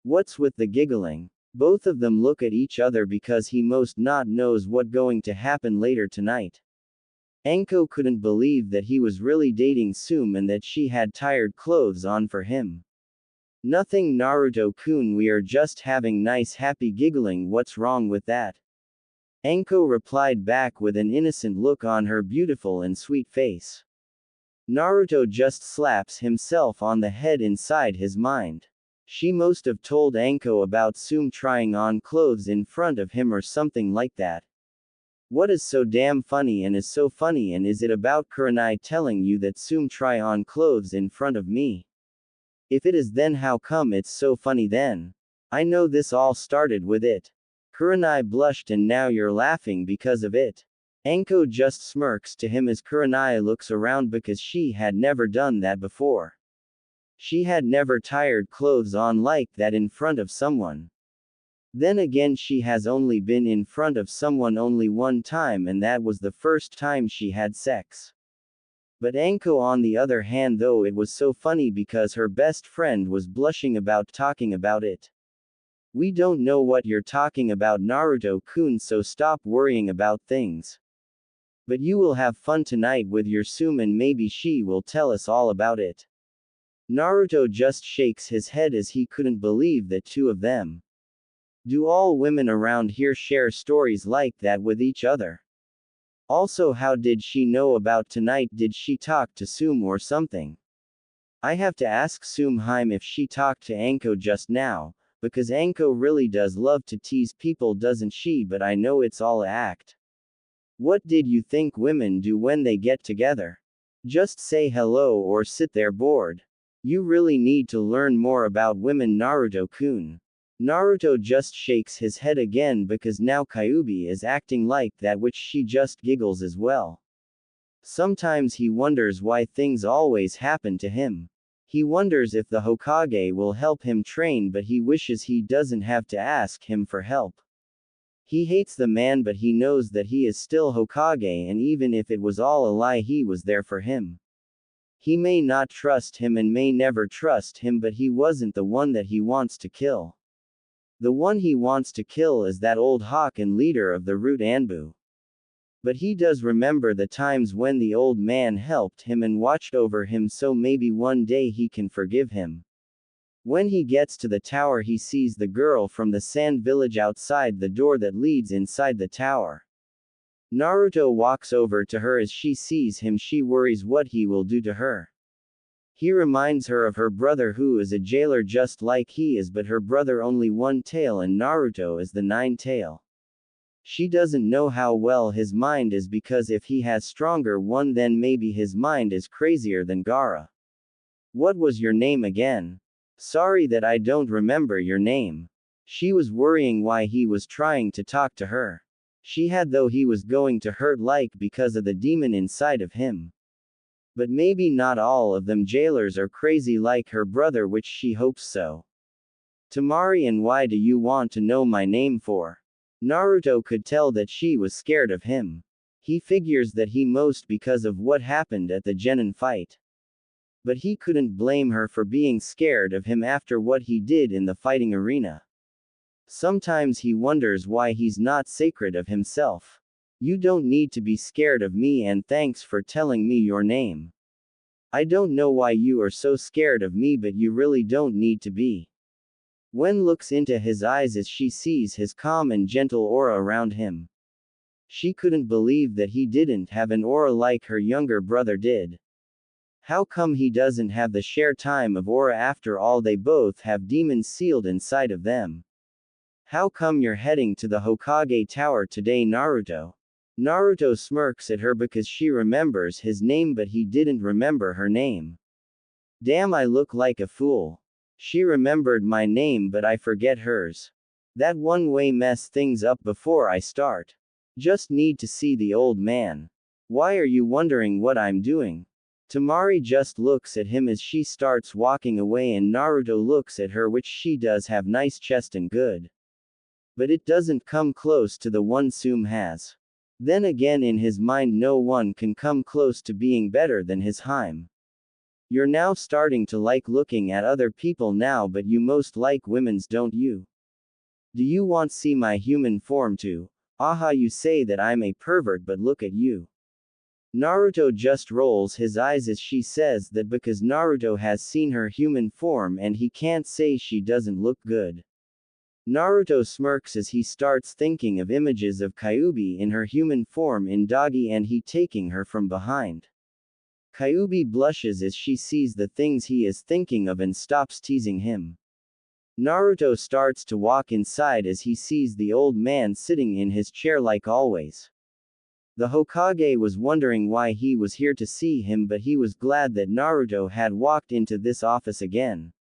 What's with the giggling? Both of them look at each other because he most not knows what going to happen later tonight. Anko couldn't believe that he was really dating Tsume and that she had tired clothes on for him. Nothing, Naruto-kun, we are just having nice happy giggling, what's wrong with that? Anko replied back with an innocent look on her beautiful and sweet face. Naruto just slaps himself on the head inside his mind. She must have told Anko about Tsume trying on clothes in front of him or something like that. What is so damn funny and is so funny, and is it about Kurenai telling you that Tsume try on clothes in front of me? If it is, then how come it's so funny then? I know this all started with it. Kurenai blushed, and now you're laughing because of it. Anko just smirks to him as Kurenai looks around because she had never done that before. She had never tired clothes on like that in front of someone. Then again, she has only been in front of someone only one time, and that was the first time she had sex. But Anko, on the other hand, though, it was so funny because her best friend was blushing about talking about it. We don't know what you're talking about, Naruto-kun, so stop worrying about things. But you will have fun tonight with your Tsume, and maybe she will tell us all about it. Naruto just shakes his head as he couldn't believe that two of them. Do all women around here share stories like that with each other? Also, how did she know about tonight? Did she talk to Tsume or something? I have to ask Tsume if she talked to Anko just now, because Anko really does love to tease people, doesn't she? But I know it's all a act. What did you think women do when they get together? Just say hello or sit there bored. You really need to learn more about women, Naruto-kun. Naruto just shakes his head again because now Kyuubi is acting like that, which she just giggles as well. Sometimes he wonders why things always happen to him. He wonders if the Hokage will help him train, but he wishes he doesn't have to ask him for help. He hates the man, but he knows that he is still Hokage, and even if it was all a lie, he was there for him. He may not trust him and may never trust him, but he wasn't the one that he wants to kill. The one he wants to kill is that old hawk and leader of the Root Anbu. But he does remember the times when the old man helped him and watched over him, so maybe one day he can forgive him. When he gets to the tower, he sees the girl from the sand village outside the door that leads inside the tower. Naruto walks over to her. As she sees him, she worries what he will do to her. He reminds her of her brother, who is a jailer just like he is, but her brother only one tail and Naruto is the 9 tail. She doesn't know how well his mind is, because if he has stronger one, then maybe his mind is crazier than Gaara. What was your name again? Sorry that I don't remember your name. She was worrying why he was trying to talk to her. She had though he was going to hurt like because of the demon inside of him. But maybe not all of them jailers are crazy like her brother, which she hopes so. Tamari, and why do you want to know my name for? Naruto could tell that she was scared of him. He figures that he most because of what happened at the Genin fight. But he couldn't blame her for being scared of him after what he did in the fighting arena. Sometimes he wonders why he's not sacred of himself. You don't need to be scared of me, and thanks for telling me your name. I don't know why you are so scared of me, but you really don't need to be. Wen looks into his eyes as she sees his calm and gentle aura around him. She couldn't believe that he didn't have an aura like her younger brother did. How come he doesn't have the share time of aura? After all, they both have demons sealed inside of them. How come you're heading to the Hokage Tower today, Naruto? Naruto smirks at her because she remembers his name, but he didn't remember her name. Damn, I look like a fool. She remembered my name, but I forget hers. That one way mess things up before I start. Just need to see the old man. Why are you wondering what I'm doing? Tamari just looks at him as she starts walking away, and Naruto looks at her, which she does have nice chest and good. But it doesn't come close to the one Tsume has. Then again, in his mind, no one can come close to being better than his Heim. You're now starting to like looking at other people now, but you most like women's, don't you? Do you want see my human form too? Aha, you say that I'm a pervert, but look at you. Naruto just rolls his eyes as she says that because Naruto has seen her human form and he can't say she doesn't look good. Naruto smirks as he starts thinking of images of Kyuubi in her human form in doggy and he taking her from behind. Kyuubi blushes as she sees the things he is thinking of and stops teasing him. Naruto starts to walk inside as he sees the old man sitting in his chair like always. The Hokage was wondering why he was here to see him, but he was glad that Naruto had walked into this office again.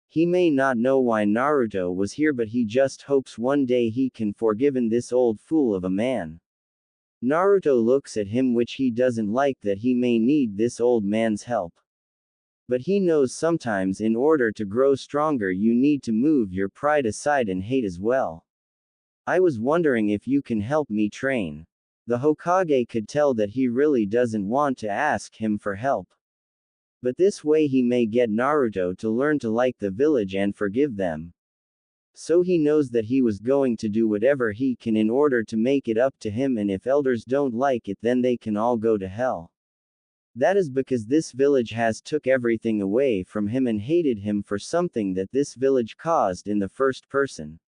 He may not know why Naruto was here, but he just hopes one day he can forgiven this old fool of a man. Naruto looks at him, which he doesn't like that he may need this old man's help. But he knows sometimes in order to grow stronger you need to move your pride aside and hate as well. I was wondering if you can help me train. The Hokage could tell that he really doesn't want to ask him for help. But this way he may get Naruto to learn to like the village and forgive them. So he knows that he was going to do whatever he can in order to make it up to him, and if elders don't like it, then they can all go to hell. That is because this village has took everything away from him and hated him for something that this village caused in the first person.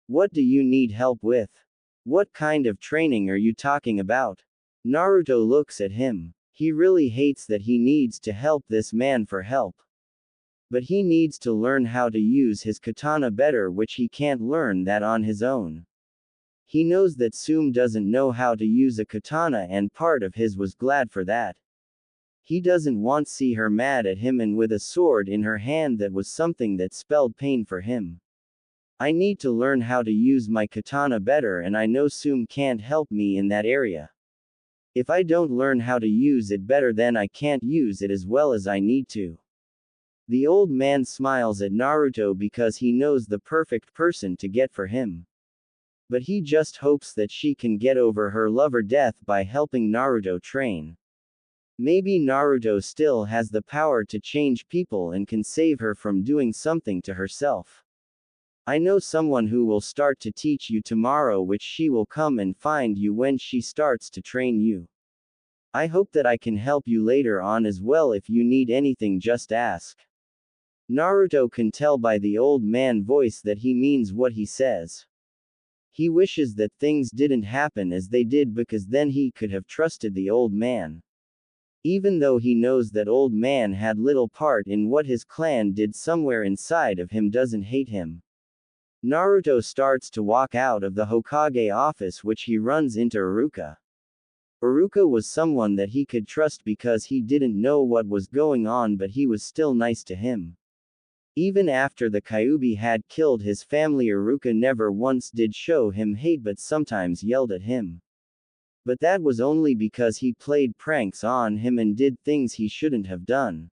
What do you need help with? What kind of training are you talking about? Naruto looks at him. He really hates that he needs to help this man for help. But he needs to learn how to use his katana better, which he can't learn that on his own. He knows that Tsume doesn't know how to use a katana, and part of his was glad for that. He doesn't want to see her mad at him and with a sword in her hand that was something that spelled pain for him. I need to learn how to use my katana better and I know Tsume can't help me in that area. If I don't learn how to use it better then I can't use it as well as I need to. The old man smiles at Naruto because he knows the perfect person to get for him. But he just hopes that she can get over her lover death by helping Naruto train. Maybe Naruto still has the power to change people and can save her from doing something to herself. I know someone who will start to teach you tomorrow, which she will come and find you when she starts to train you. I hope that I can help you later on as well. If you need anything, just ask. Naruto can tell by the old man voice that he means what he says. He wishes that things didn't happen as they did because then he could have trusted the old man. Even though he knows that old man had little part in what his clan did, somewhere inside of him doesn't hate him. Naruto starts to walk out of the Hokage office, which he runs into Iruka. Iruka was someone that he could trust because he didn't know what was going on, but he was still nice to him. Even after the Kyuubi had killed his family, Iruka never once did show him hate but sometimes yelled at him. But that was only because he played pranks on him and did things he shouldn't have done.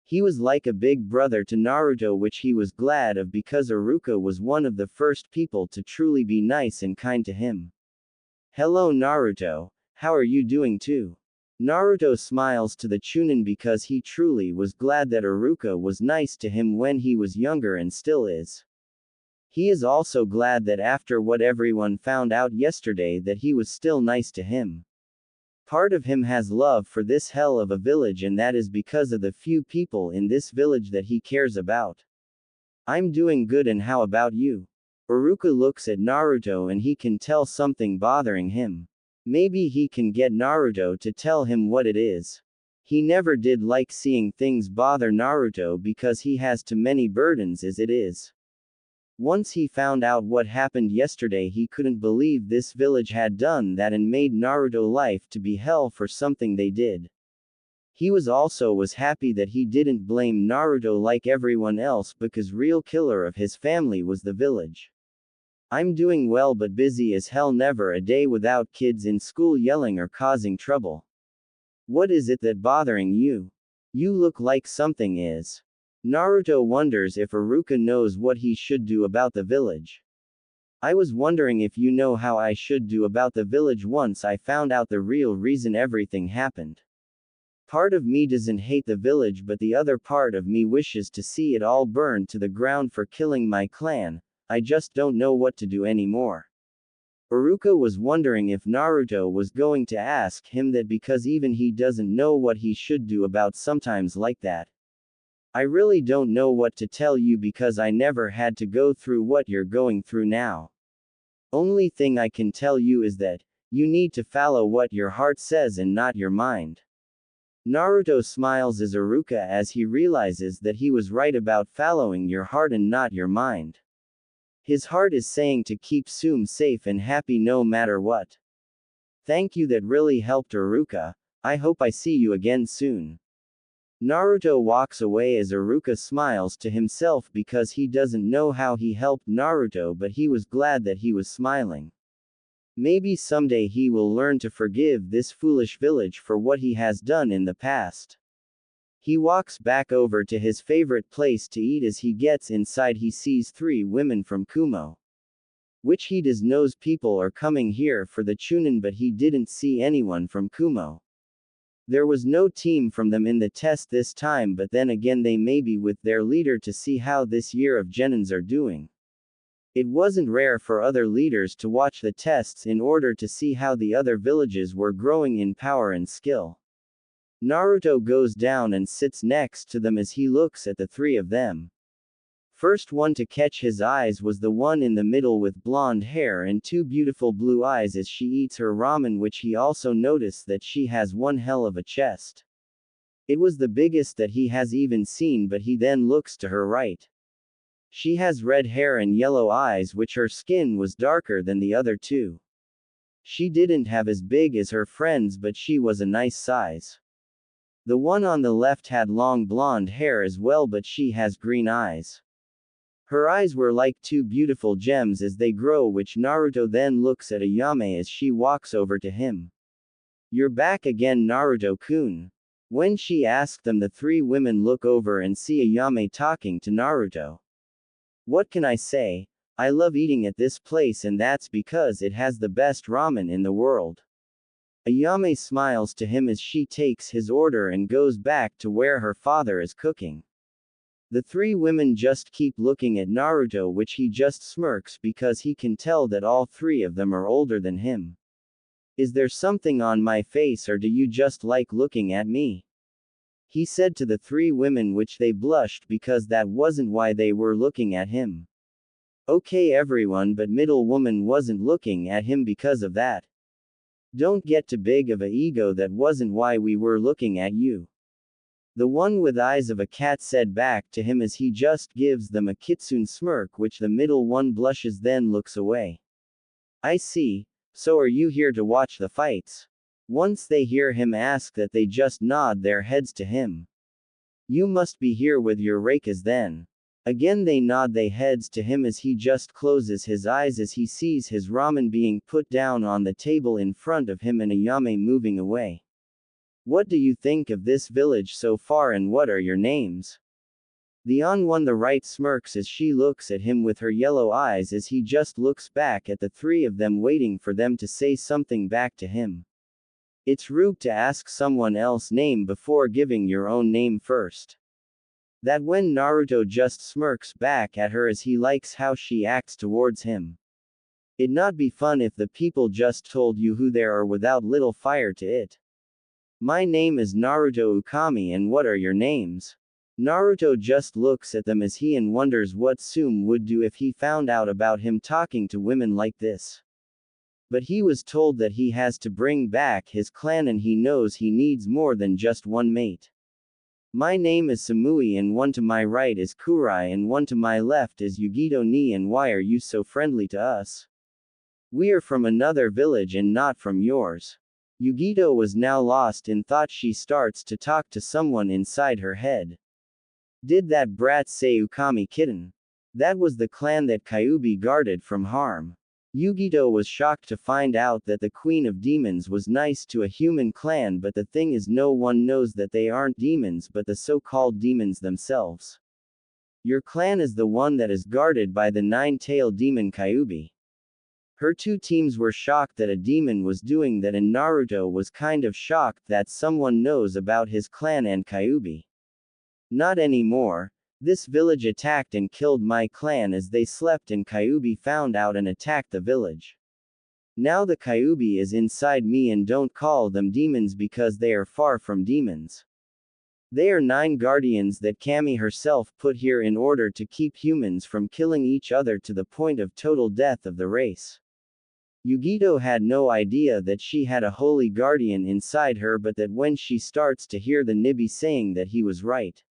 He was like a big brother to Naruto, which he was glad of because Iruka was one of the first people to truly be nice and kind to him. Hello Naruto, how are you doing too? Naruto smiles to the Chunin because he truly was glad that Iruka was nice to him when he was younger and still is. He is also glad that after what everyone found out yesterday that he was still nice to him. Part of him has love for this hell of a village, and that is because of the few people in this village that he cares about. I'm doing good, and how about you? Iruka looks at Naruto and he can tell something bothering him. Maybe he can get Naruto to tell him what it is. He never did like seeing things bother Naruto because he has too many burdens as it is. Once he found out what happened yesterday, he couldn't believe this village had done that and made Naruto life to be hell for something they did. He was happy that he didn't blame Naruto like everyone else because real killer of his family was the village. I'm doing well but busy as hell, never a day without kids in school yelling or causing trouble. What is it that bothering you? You look like something is. Naruto wonders if Iruka knows what he should do about the village. I was wondering if you know how I should do about the village once I found out the real reason everything happened. Part of me doesn't hate the village, but the other part of me wishes to see it all burned to the ground for killing my clan. I just don't know what to do anymore. Iruka was wondering if Naruto was going to ask him that because even he doesn't know what he should do about sometimes like that. I really don't know what to tell you because I never had to go through what you're going through now. Only thing I can tell you is that you need to follow what your heart says and not your mind. Naruto smiles as Iruka as he realizes that he was right about following your heart and not your mind. His heart is saying to keep Tsume safe and happy no matter what. Thank you, that really helped Iruka. I hope I see you again soon. Naruto walks away as Iruka smiles to himself because he doesn't know how he helped Naruto, but he was glad that he was smiling. Maybe someday he will learn to forgive this foolish village for what he has done in the past. He walks back over to his favorite place to eat. As he gets inside, he sees 3 women from Kumo. Which he does knows people are coming here for the Chunin, but he didn't see anyone from Kumo. There was no team from them in the test this time, but then again they may be with their leader to see how this year of Genins are doing. It wasn't rare for other leaders to watch the tests in order to see how the other villages were growing in power and skill. Naruto goes down and sits next to them as he looks at the 3 of them. First one to catch his eyes was the one in the middle with blonde hair and 2 beautiful blue eyes as she eats her ramen, which he also noticed that she has one hell of a chest. It was the biggest that he has even seen, but he then looks to her right. She has red hair and yellow eyes, which her skin was darker than the other 2. She didn't have as big as her friends, but she was a nice size. The one on the left had long blonde hair as well, but she has green eyes. Her eyes were like two beautiful gems as they grow, which Naruto then looks at Ayame as she walks over to him. You're back again, Naruto-kun. When she asked them, the three women look over and see Ayame talking to Naruto. What can I say? I love eating at this place, and that's because it has the best ramen in the world. Ayame smiles to him as she takes his order and goes back to where her father is cooking. The three women just keep looking at Naruto, which he just smirks because he can tell that all three of them are older than him. Is there something on my face, or do you just like looking at me? He said to the three women, which they blushed because that wasn't why they were looking at him. Okay everyone, but middle woman wasn't looking at him because of that. Don't get too big of a ego, that wasn't why we were looking at you. The one with eyes of a cat said back to him as he just gives them a kitsune smirk, which the middle one blushes then looks away. I see, so are you here to watch the fights? Once they hear him ask that, they just nod their heads to him. You must be here with your rakas then. Again they nod their heads to him as he just closes his eyes as he sees his ramen being put down on the table in front of him and Ayame moving away. What do you think of this village so far, and what are your names? The on one the right smirks as she looks at him with her yellow eyes as he just looks back at the three of them, waiting for them to say something back to him. It's rude to ask someone else's name before giving your own name first. That when Naruto just smirks back at her as he likes how she acts towards him. It'd not be fun if the people just told you who they are without little fire to it. My name is Naruto Ukami, and what are your names? Naruto just looks at them as he and wonders what Tsume would do if he found out about him talking to women like this. But he was told that he has to bring back his clan, and he knows he needs more than just one mate. My name is Samui, and one to my right is Kurai, and one to my left is Yugito ni, and why are you so friendly to us? We are from another village and not from yours. Yugito was now lost in thought. She starts to talk to someone inside her head. Did that brat say Ukami kitten? That was the clan that Kyuubi guarded from harm. Yugito was shocked to find out that the Queen of Demons was nice to a human clan, but the thing is, no one knows that they aren't demons but the so-called demons themselves. Your clan is the one that is guarded by the nine-tailed demon Kyuubi. Her two teams were shocked that a demon was doing that, and Naruto was kind of shocked that someone knows about his clan and Kyuubi. Not anymore. This village attacked and killed my clan as they slept, and Kyuubi found out and attacked the village. Now the Kyuubi is inside me, and don't call them demons because they are far from demons. They are 9 guardians that Kami herself put here in order to keep humans from killing each other to the point of total death of the race. Yugito had no idea that she had a holy guardian inside her, but that when she starts to hear the Nibi saying that he was right.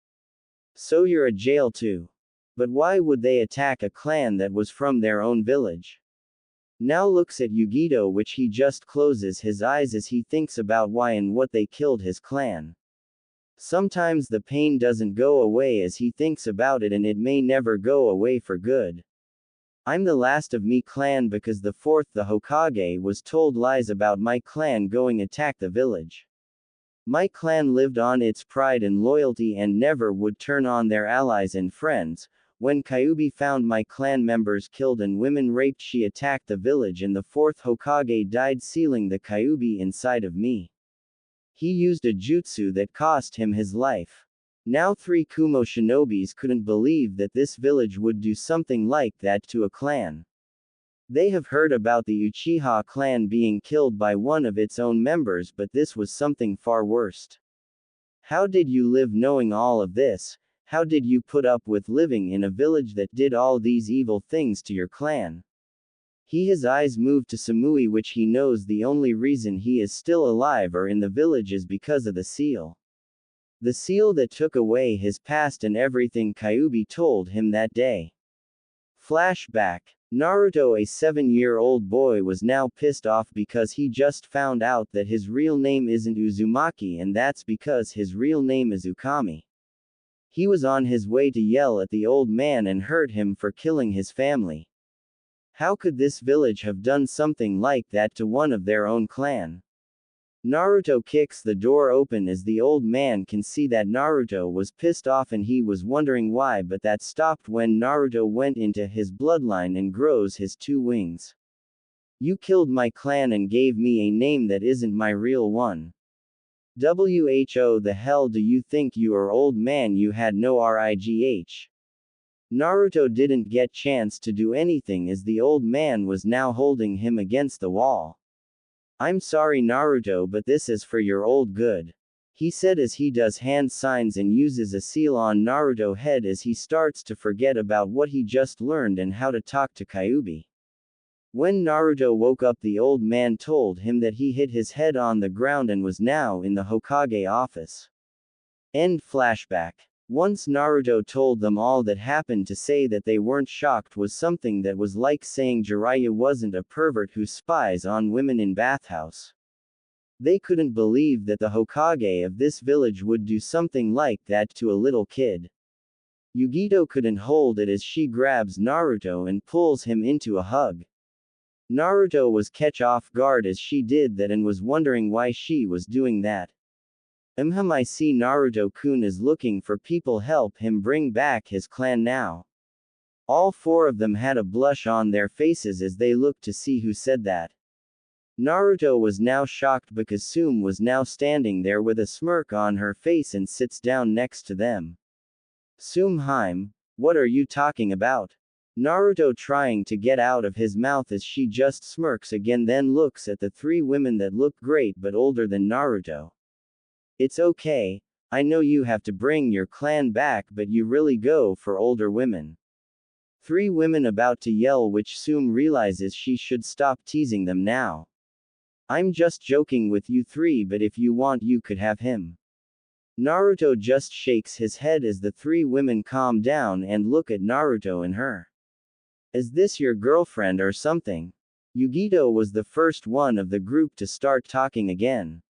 So you're a jail too. But why would they attack a clan that was from their own village? Now looks at Yugito, which he just closes his eyes as he thinks about why and what they killed his clan. Sometimes the pain doesn't go away as he thinks about it, and it may never go away for good. I'm the last of me clan because the fourth, the Hokage, was told lies about my clan going attack the village. My clan lived on its pride and loyalty and never would turn on their allies and friends. When Kyuubi found my clan members killed and women raped, she attacked the village, and the fourth Hokage died, sealing the Kyuubi inside of me. He used a jutsu that cost him his life. Now 3 Kumo shinobis couldn't believe that this village would do something like that to a clan. They have heard about the Uchiha clan being killed by one of its own members, but this was something far worse. How did you live knowing all of this? How did you put up with living in a village that did all these evil things to your clan? His eyes moved to Samui, which he knows the only reason he is still alive or in the village is because of the seal. The seal that took away his past and everything Kyuubi told him that day. Flashback. Naruto, a 7-year-old boy, was now pissed off because he just found out that his real name isn't Uzumaki, and that's because his real name is Ukami. He was on his way to yell at the old man and hurt him for killing his family. How could this village have done something like that to one of their own clan? Naruto kicks the door open as the old man can see that Naruto was pissed off and he was wondering why, but that stopped when Naruto went into his bloodline and grows his 2 wings. You killed my clan and gave me a name that isn't my real one. Who the hell do you think you are, old man? You had no righ. Naruto didn't get chance to do anything as the old man was now holding him against the wall. I'm sorry Naruto, but this is for your old good, he said as he does hand signs and uses a seal on Naruto's head as he starts to forget about what he just learned and how to talk to Kyuubi. When Naruto woke up, the old man told him that he hit his head on the ground and was now in the Hokage office. End flashback. Once Naruto told them all that happened, to say that they weren't shocked was something that was like saying Jiraiya wasn't a pervert who spies on women in bathhouse. They couldn't believe that the Hokage of this village would do something like that to a little kid. Yugito couldn't hold it as she grabs Naruto and pulls him into a hug. Naruto was catch off guard as she did that and was wondering why she was doing that. I see Naruto-kun is looking for people, help him bring back his clan now. All 4 of them had a blush on their faces as they looked to see who said that. Naruto was now shocked because Tsume was now standing there with a smirk on her face and sits down next to them. Tsume, what are you talking about? Naruto trying to get out of his mouth as she just smirks again, then looks at the 3 women that look great but older than Naruto. It's okay, I know you have to bring your clan back, but you really go for older women. 3 women about to yell, which Tsume realizes she should stop teasing them now. I'm just joking with you 3, but if you want you could have him. Naruto just shakes his head as the 3 women calm down and look at Naruto and her. Is this your girlfriend or something? Yugito was the first one of the group to start talking again.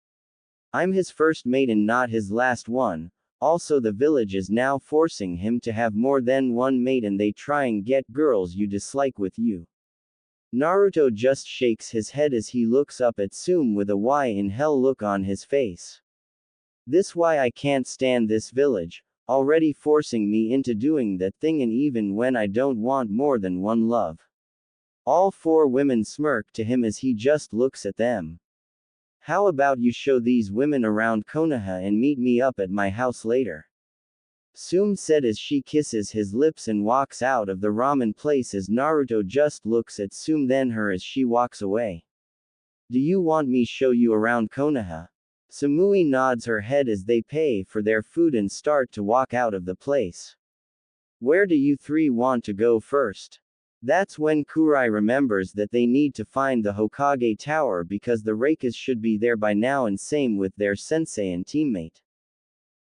I'm his first mate and not his last one. Also, the village is now forcing him to have more than one mate and they try and get girls you dislike with you. Naruto just shakes his head as he looks up at Tsume with a why in hell look on his face. This why I can't stand this village, already forcing me into doing that thing, and even when I don't want more than one love. All 4 women smirk to him as he just looks at them. How about you show these women around Konoha and meet me up at my house later? Tsume said as she kisses his lips and walks out of the ramen place as Naruto just looks at Tsume then her as she walks away. Do you want me show you around Konoha? Tsume nods her head as they pay for their food and start to walk out of the place. Where do you 3 want to go first? That's when Kurenai remembers that they need to find the Hokage Tower because the Rakas should be there by now, and same with their sensei and teammate.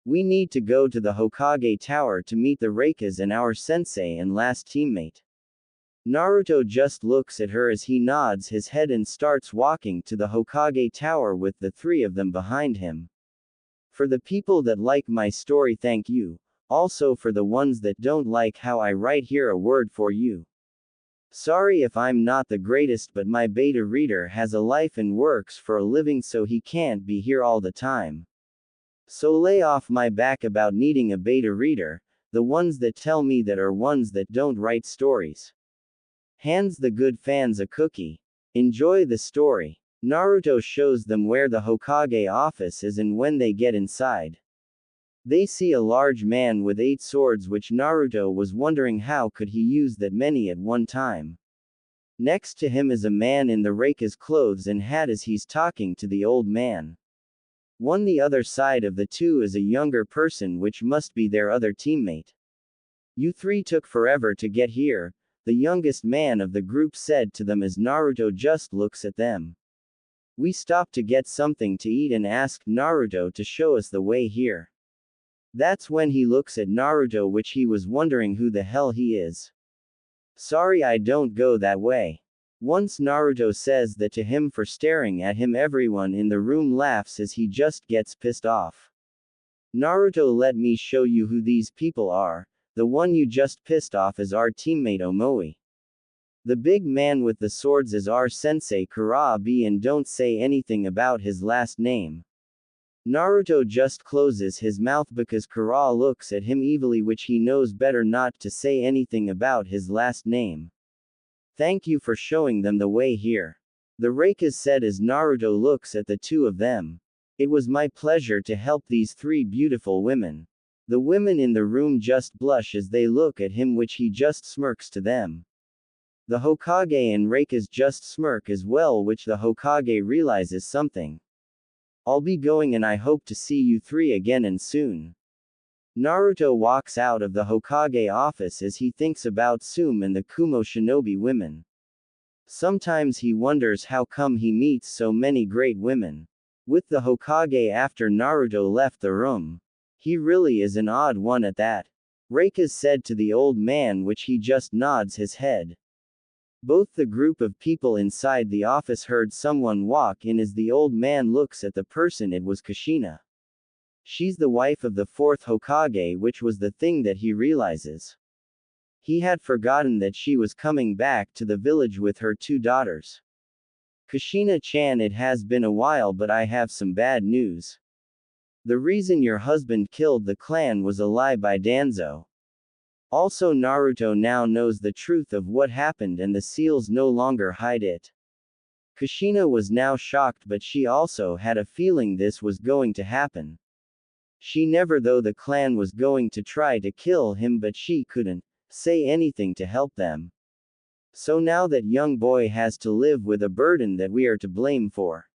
We need to go to the Hokage Tower to meet the Rakas and our sensei and last teammate. Naruto just looks at her as he nods his head and starts walking to the Hokage Tower with the 3 of them behind him. For the people that like my story, thank you. Also for the ones that don't like how I write, here a word for you. Sorry if I'm not the greatest, but my beta reader has a life and works for a living, so he can't be here all the time. So lay off my back about needing a beta reader. The ones that tell me that are ones that don't write stories. Hands the good fans a cookie. Enjoy the story. Naruto shows them where the Hokage office is, and when they get inside, they see a large man with 8 swords, which Naruto was wondering how could he use that many at one time. Next to him is a man in the Raika's clothes and hat as he's talking to the old man. On the other side of the 2 is a younger person, which must be their other teammate. You 3 took forever to get here, the youngest man of the group said to them as Naruto just looks at them. We stopped to get something to eat and asked Naruto to show us the way here. That's when he looks at Naruto, which he was wondering who the hell he is. Sorry, I don't go that way. Once Naruto says that to him for staring at him, everyone in the room laughs as he just gets pissed off. Naruto, let me show you who these people are. The one you just pissed off is our teammate Omoi. The big man with the swords is our sensei Kurenai, and don't say anything about his last name. Naruto just closes his mouth because Kurenai looks at him evilly, which he knows better not to say anything about his last name. Thank you for showing them the way here. The Raikage said as Naruto looks at the two of them. It was my pleasure to help these three beautiful women. The women in the room just blush as they look at him, which he just smirks to them. The Hokage and Raikage just smirk as well, which the Hokage realizes something. I'll be going and I hope to see you three again and soon. Naruto walks out of the Hokage office as he thinks about Tsume and the Kumo shinobi women. Sometimes he wonders how come he meets so many great women. With the Hokage after Naruto left the room. He really is an odd one at that. Raikage said to the old man, which he just nods his head. Both the group of people inside the office heard someone walk in as the old man looks at the person. It was Kushina. She's the wife of the fourth Hokage, which was the thing that he realizes. He had forgotten that she was coming back to the village with her two daughters. Kushina-chan, it has been a while, but I have some bad news. The reason your husband killed the clan was a lie by Danzo. Also, Naruto now knows the truth of what happened and the seals no longer hide it. Kushina was now shocked, but she also had a feeling this was going to happen. She never thought the clan was going to try to kill him, but she couldn't say anything to help them. So now that young boy has to live with a burden that we are to blame for.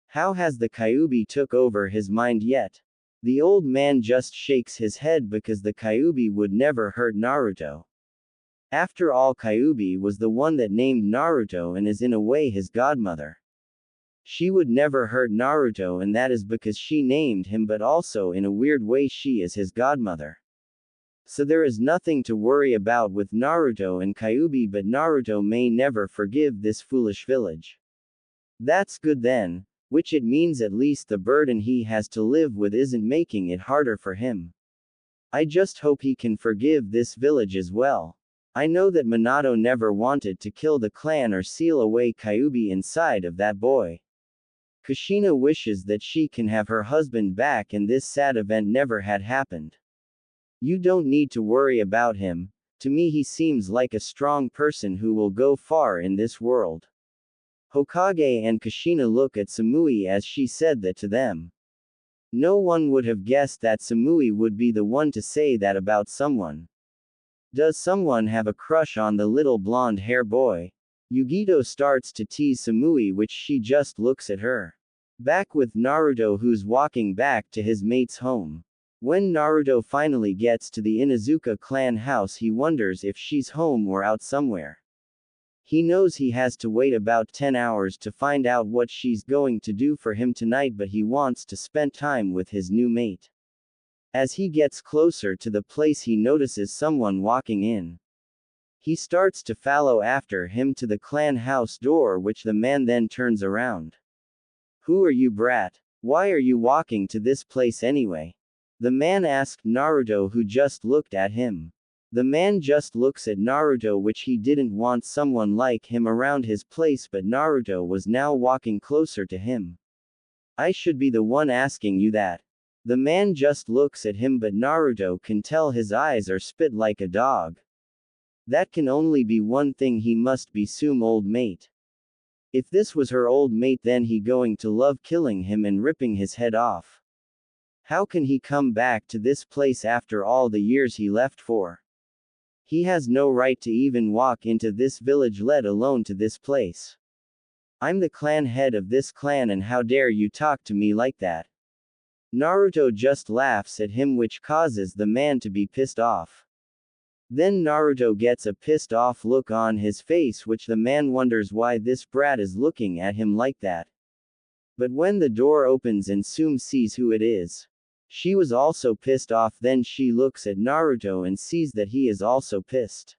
How has the Kyuubi took over his mind yet? The old man just shakes his head because the Kyuubi would never hurt Naruto. After all, Kyuubi was the one that named Naruto and is in a way his godmother. She would never hurt Naruto, and that is because she named him, but also in a weird way she is his godmother. So there is nothing to worry about with Naruto and Kyuubi, but Naruto may never forgive this foolish village. That's good then, which it means at least the burden he has to live with isn't making it harder for him. I just hope he can forgive this village as well. I know that Minato never wanted to kill the clan or seal away Kyuubi inside of that boy. Kushina wishes that she can have her husband back and this sad event never had happened. You don't need to worry about him. To me he seems like a strong person who will go far in this world. Hokage and Kushina look at Tsume as she said that to them. No one would have guessed that Tsume would be the one to say that about someone. Does someone have a crush on the little blonde hair boy? Yugito starts to tease Tsume, which she just looks at her. Back with Naruto, who's walking back to his mate's home. When Naruto finally gets to the Inuzuka clan house, he wonders if she's home or out somewhere. He knows he has to wait about 10 hours to find out what she's going to do for him tonight, but he wants to spend time with his new mate. As he gets closer to the place, he notices someone walking in. He starts to follow after him to the clan house door, which the man then turns around. Who are you, brat? Why are you walking to this place anyway? The man asked Naruto, who just looked at him. The man just looks at Naruto, which he didn't want someone like him around his place, but Naruto was now walking closer to him. I should be the one asking you that. The man just looks at him, but Naruto can tell his eyes are spit like a dog. That can only be one thing, he must be Tsume's old mate. If this was her old mate, then he going to love killing him and ripping his head off. How can he come back to this place after all the years he left for? He has no right to even walk into this village, let alone to this place. I'm the clan head of this clan, and how dare you talk to me like that? Naruto just laughs at him, which causes the man to be pissed off. Then Naruto gets a pissed off look on his face, which the man wonders why this brat is looking at him like that. But when the door opens and Tsume sees who it is, she was also pissed off. Then she looks at Naruto and sees that he is also pissed.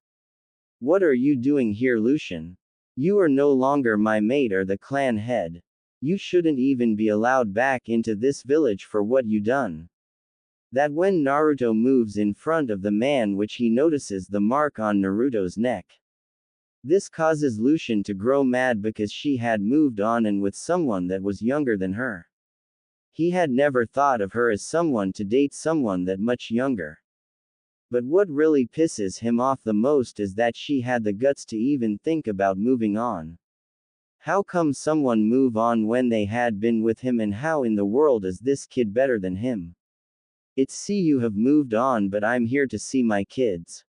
What are you doing here, Lucian? You are no longer my mate or the clan head. You shouldn't even be allowed back into this village for what you done. That when Naruto moves in front of the man, which he notices the mark on Naruto's neck. This causes Lucian to grow mad because she had moved on and with someone that was younger than her. He had never thought of her as someone to date someone that much younger. But what really pisses him off the most is that she had the guts to even think about moving on. How come someone move on when they had been with him, and how in the world is this kid better than him? It's see, you have moved on, but I'm here to see my kids.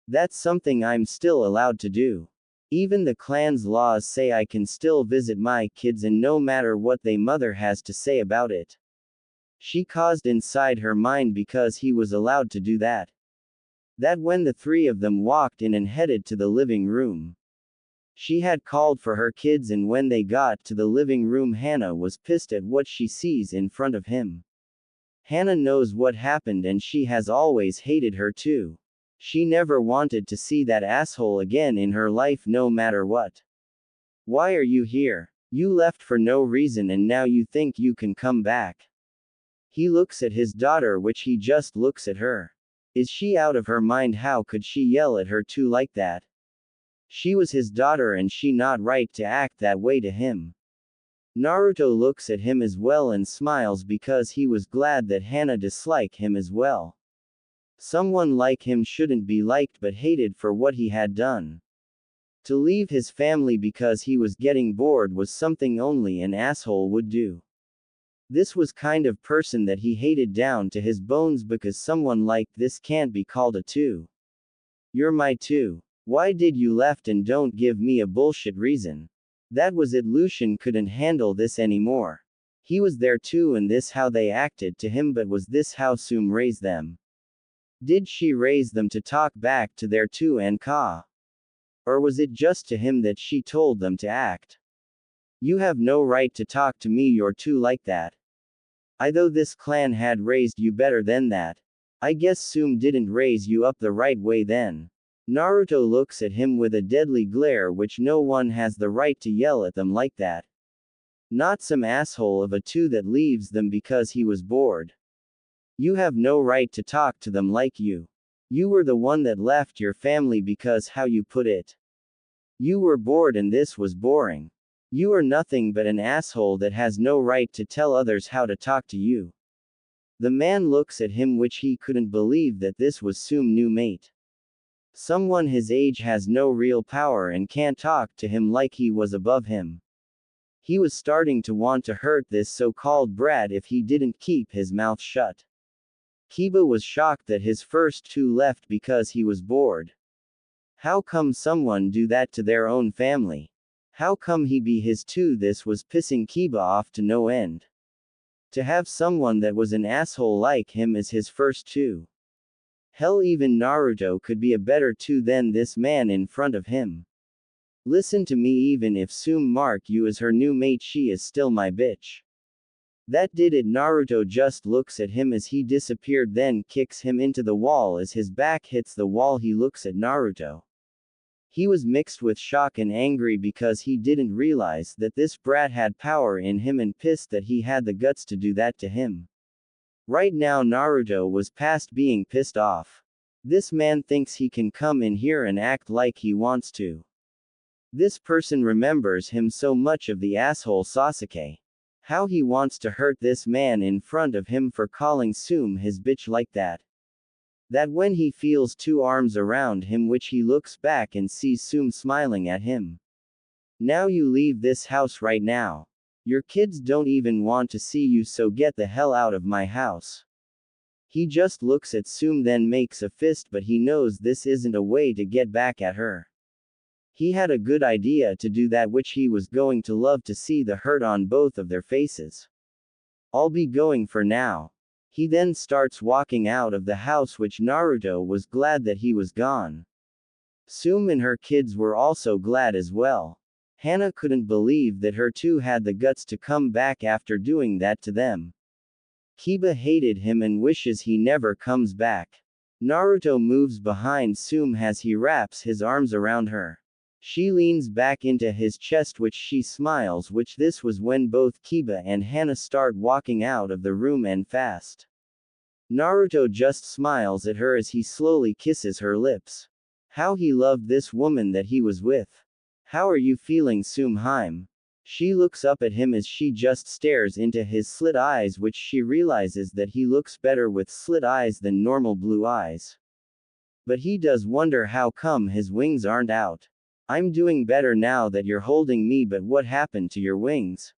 That's something I'm still allowed to do. Even the clan's laws say I can still visit my kids, and no matter what their mother has to say about it. She caused inside her mind because he was allowed to do that. That when the three of them walked in and headed to the living room. She had called for her kids, and when they got to the living room, Hannah was pissed at what she sees in front of him. Hannah knows what happened and she has always hated her too. She never wanted to see that asshole again in her life no matter what. Why are you here? You left for no reason and now you think you can come back. He looks at his daughter, which he just looks at her. Is she out of her mind? How could she yell at her too like that? She was his daughter and she not right to act that way to him. Naruto looks at him as well and smiles because he was glad that Hannah disliked him as well. Someone like him shouldn't be liked but hated for what he had done. To leave his family because he was getting bored was something only an asshole would do. This was kind of person that he hated down to his bones, because someone like this can't be called a two. You're my two. Why did you left and don't give me a bullshit reason? That was it. Lucian couldn't handle this anymore. He was there too, and this how they acted to him, but was this how Tsume raised them? Did she raise them to talk back to their two and Ka? Or was it just to him that she told them to act? You have no right to talk to me, you're two like that. I though this clan had raised you better than that. I guess Tsume didn't raise you up the right way then. Naruto looks at him with a deadly glare, which no one has the right to yell at them like that. Not some asshole of a two that leaves them because he was bored. You have no right to talk to them like you. You were the one that left your family because how you put it. You were bored and this was boring. You are nothing but an asshole that has no right to tell others how to talk to you. The man looks at him, which he couldn't believe that this was Tsume's new mate. Someone his age has no real power and can't talk to him like he was above him. He was starting to want to hurt this so-called brat if he didn't keep his mouth shut. Kiba was shocked that his first two left because he was bored. How come someone do that to their own family? How come he be his two? This was pissing Kiba off to no end. To have someone that was an asshole like him as his first two. Hell, even Naruto could be a better two than this man in front of him. Listen to me, even if Tsume mark you as her new mate, she is still my bitch. That did it. Naruto just looks at him as he disappeared, then kicks him into the wall. As his back hits the wall, he looks at Naruto. He was mixed with shock and angry because he didn't realize that this brat had power in him, and pissed that he had the guts to do that to him. Right now Naruto was past being pissed off. This man thinks he can come in here and act like he wants to. This person remembers him so much of the asshole Sasuke. How he wants to hurt this man in front of him for calling Tsume his bitch like that. That when he feels two arms around him, which he looks back and sees Tsume smiling at him. Now you leave this house right now. Your kids don't even want to see you, so get the hell out of my house. He just looks at Tsume, then makes a fist, but he knows this isn't a way to get back at her. He had a good idea to do that, which he was going to love to see the hurt on both of their faces. I'll be going for now. He then starts walking out of the house, which Naruto was glad that he was gone. Tsume and her kids were also glad as well. Hannah couldn't believe that her two had the guts to come back after doing that to them. Kiba hated him and wishes he never comes back. Naruto moves behind Tsume as he wraps his arms around her. She leans back into his chest which she smiles which this was when both Kiba and Hana start walking out of the room and fast. Naruto just smiles at her as he slowly kisses her lips. How he loved this woman that he was with. How are you feeling, Tsume? She looks up at him as she just stares into his slit eyes which she realizes that he looks better with slit eyes than normal blue eyes. But he does wonder how come his wings aren't out. I'm doing better now that you're holding me, but what happened to your wings?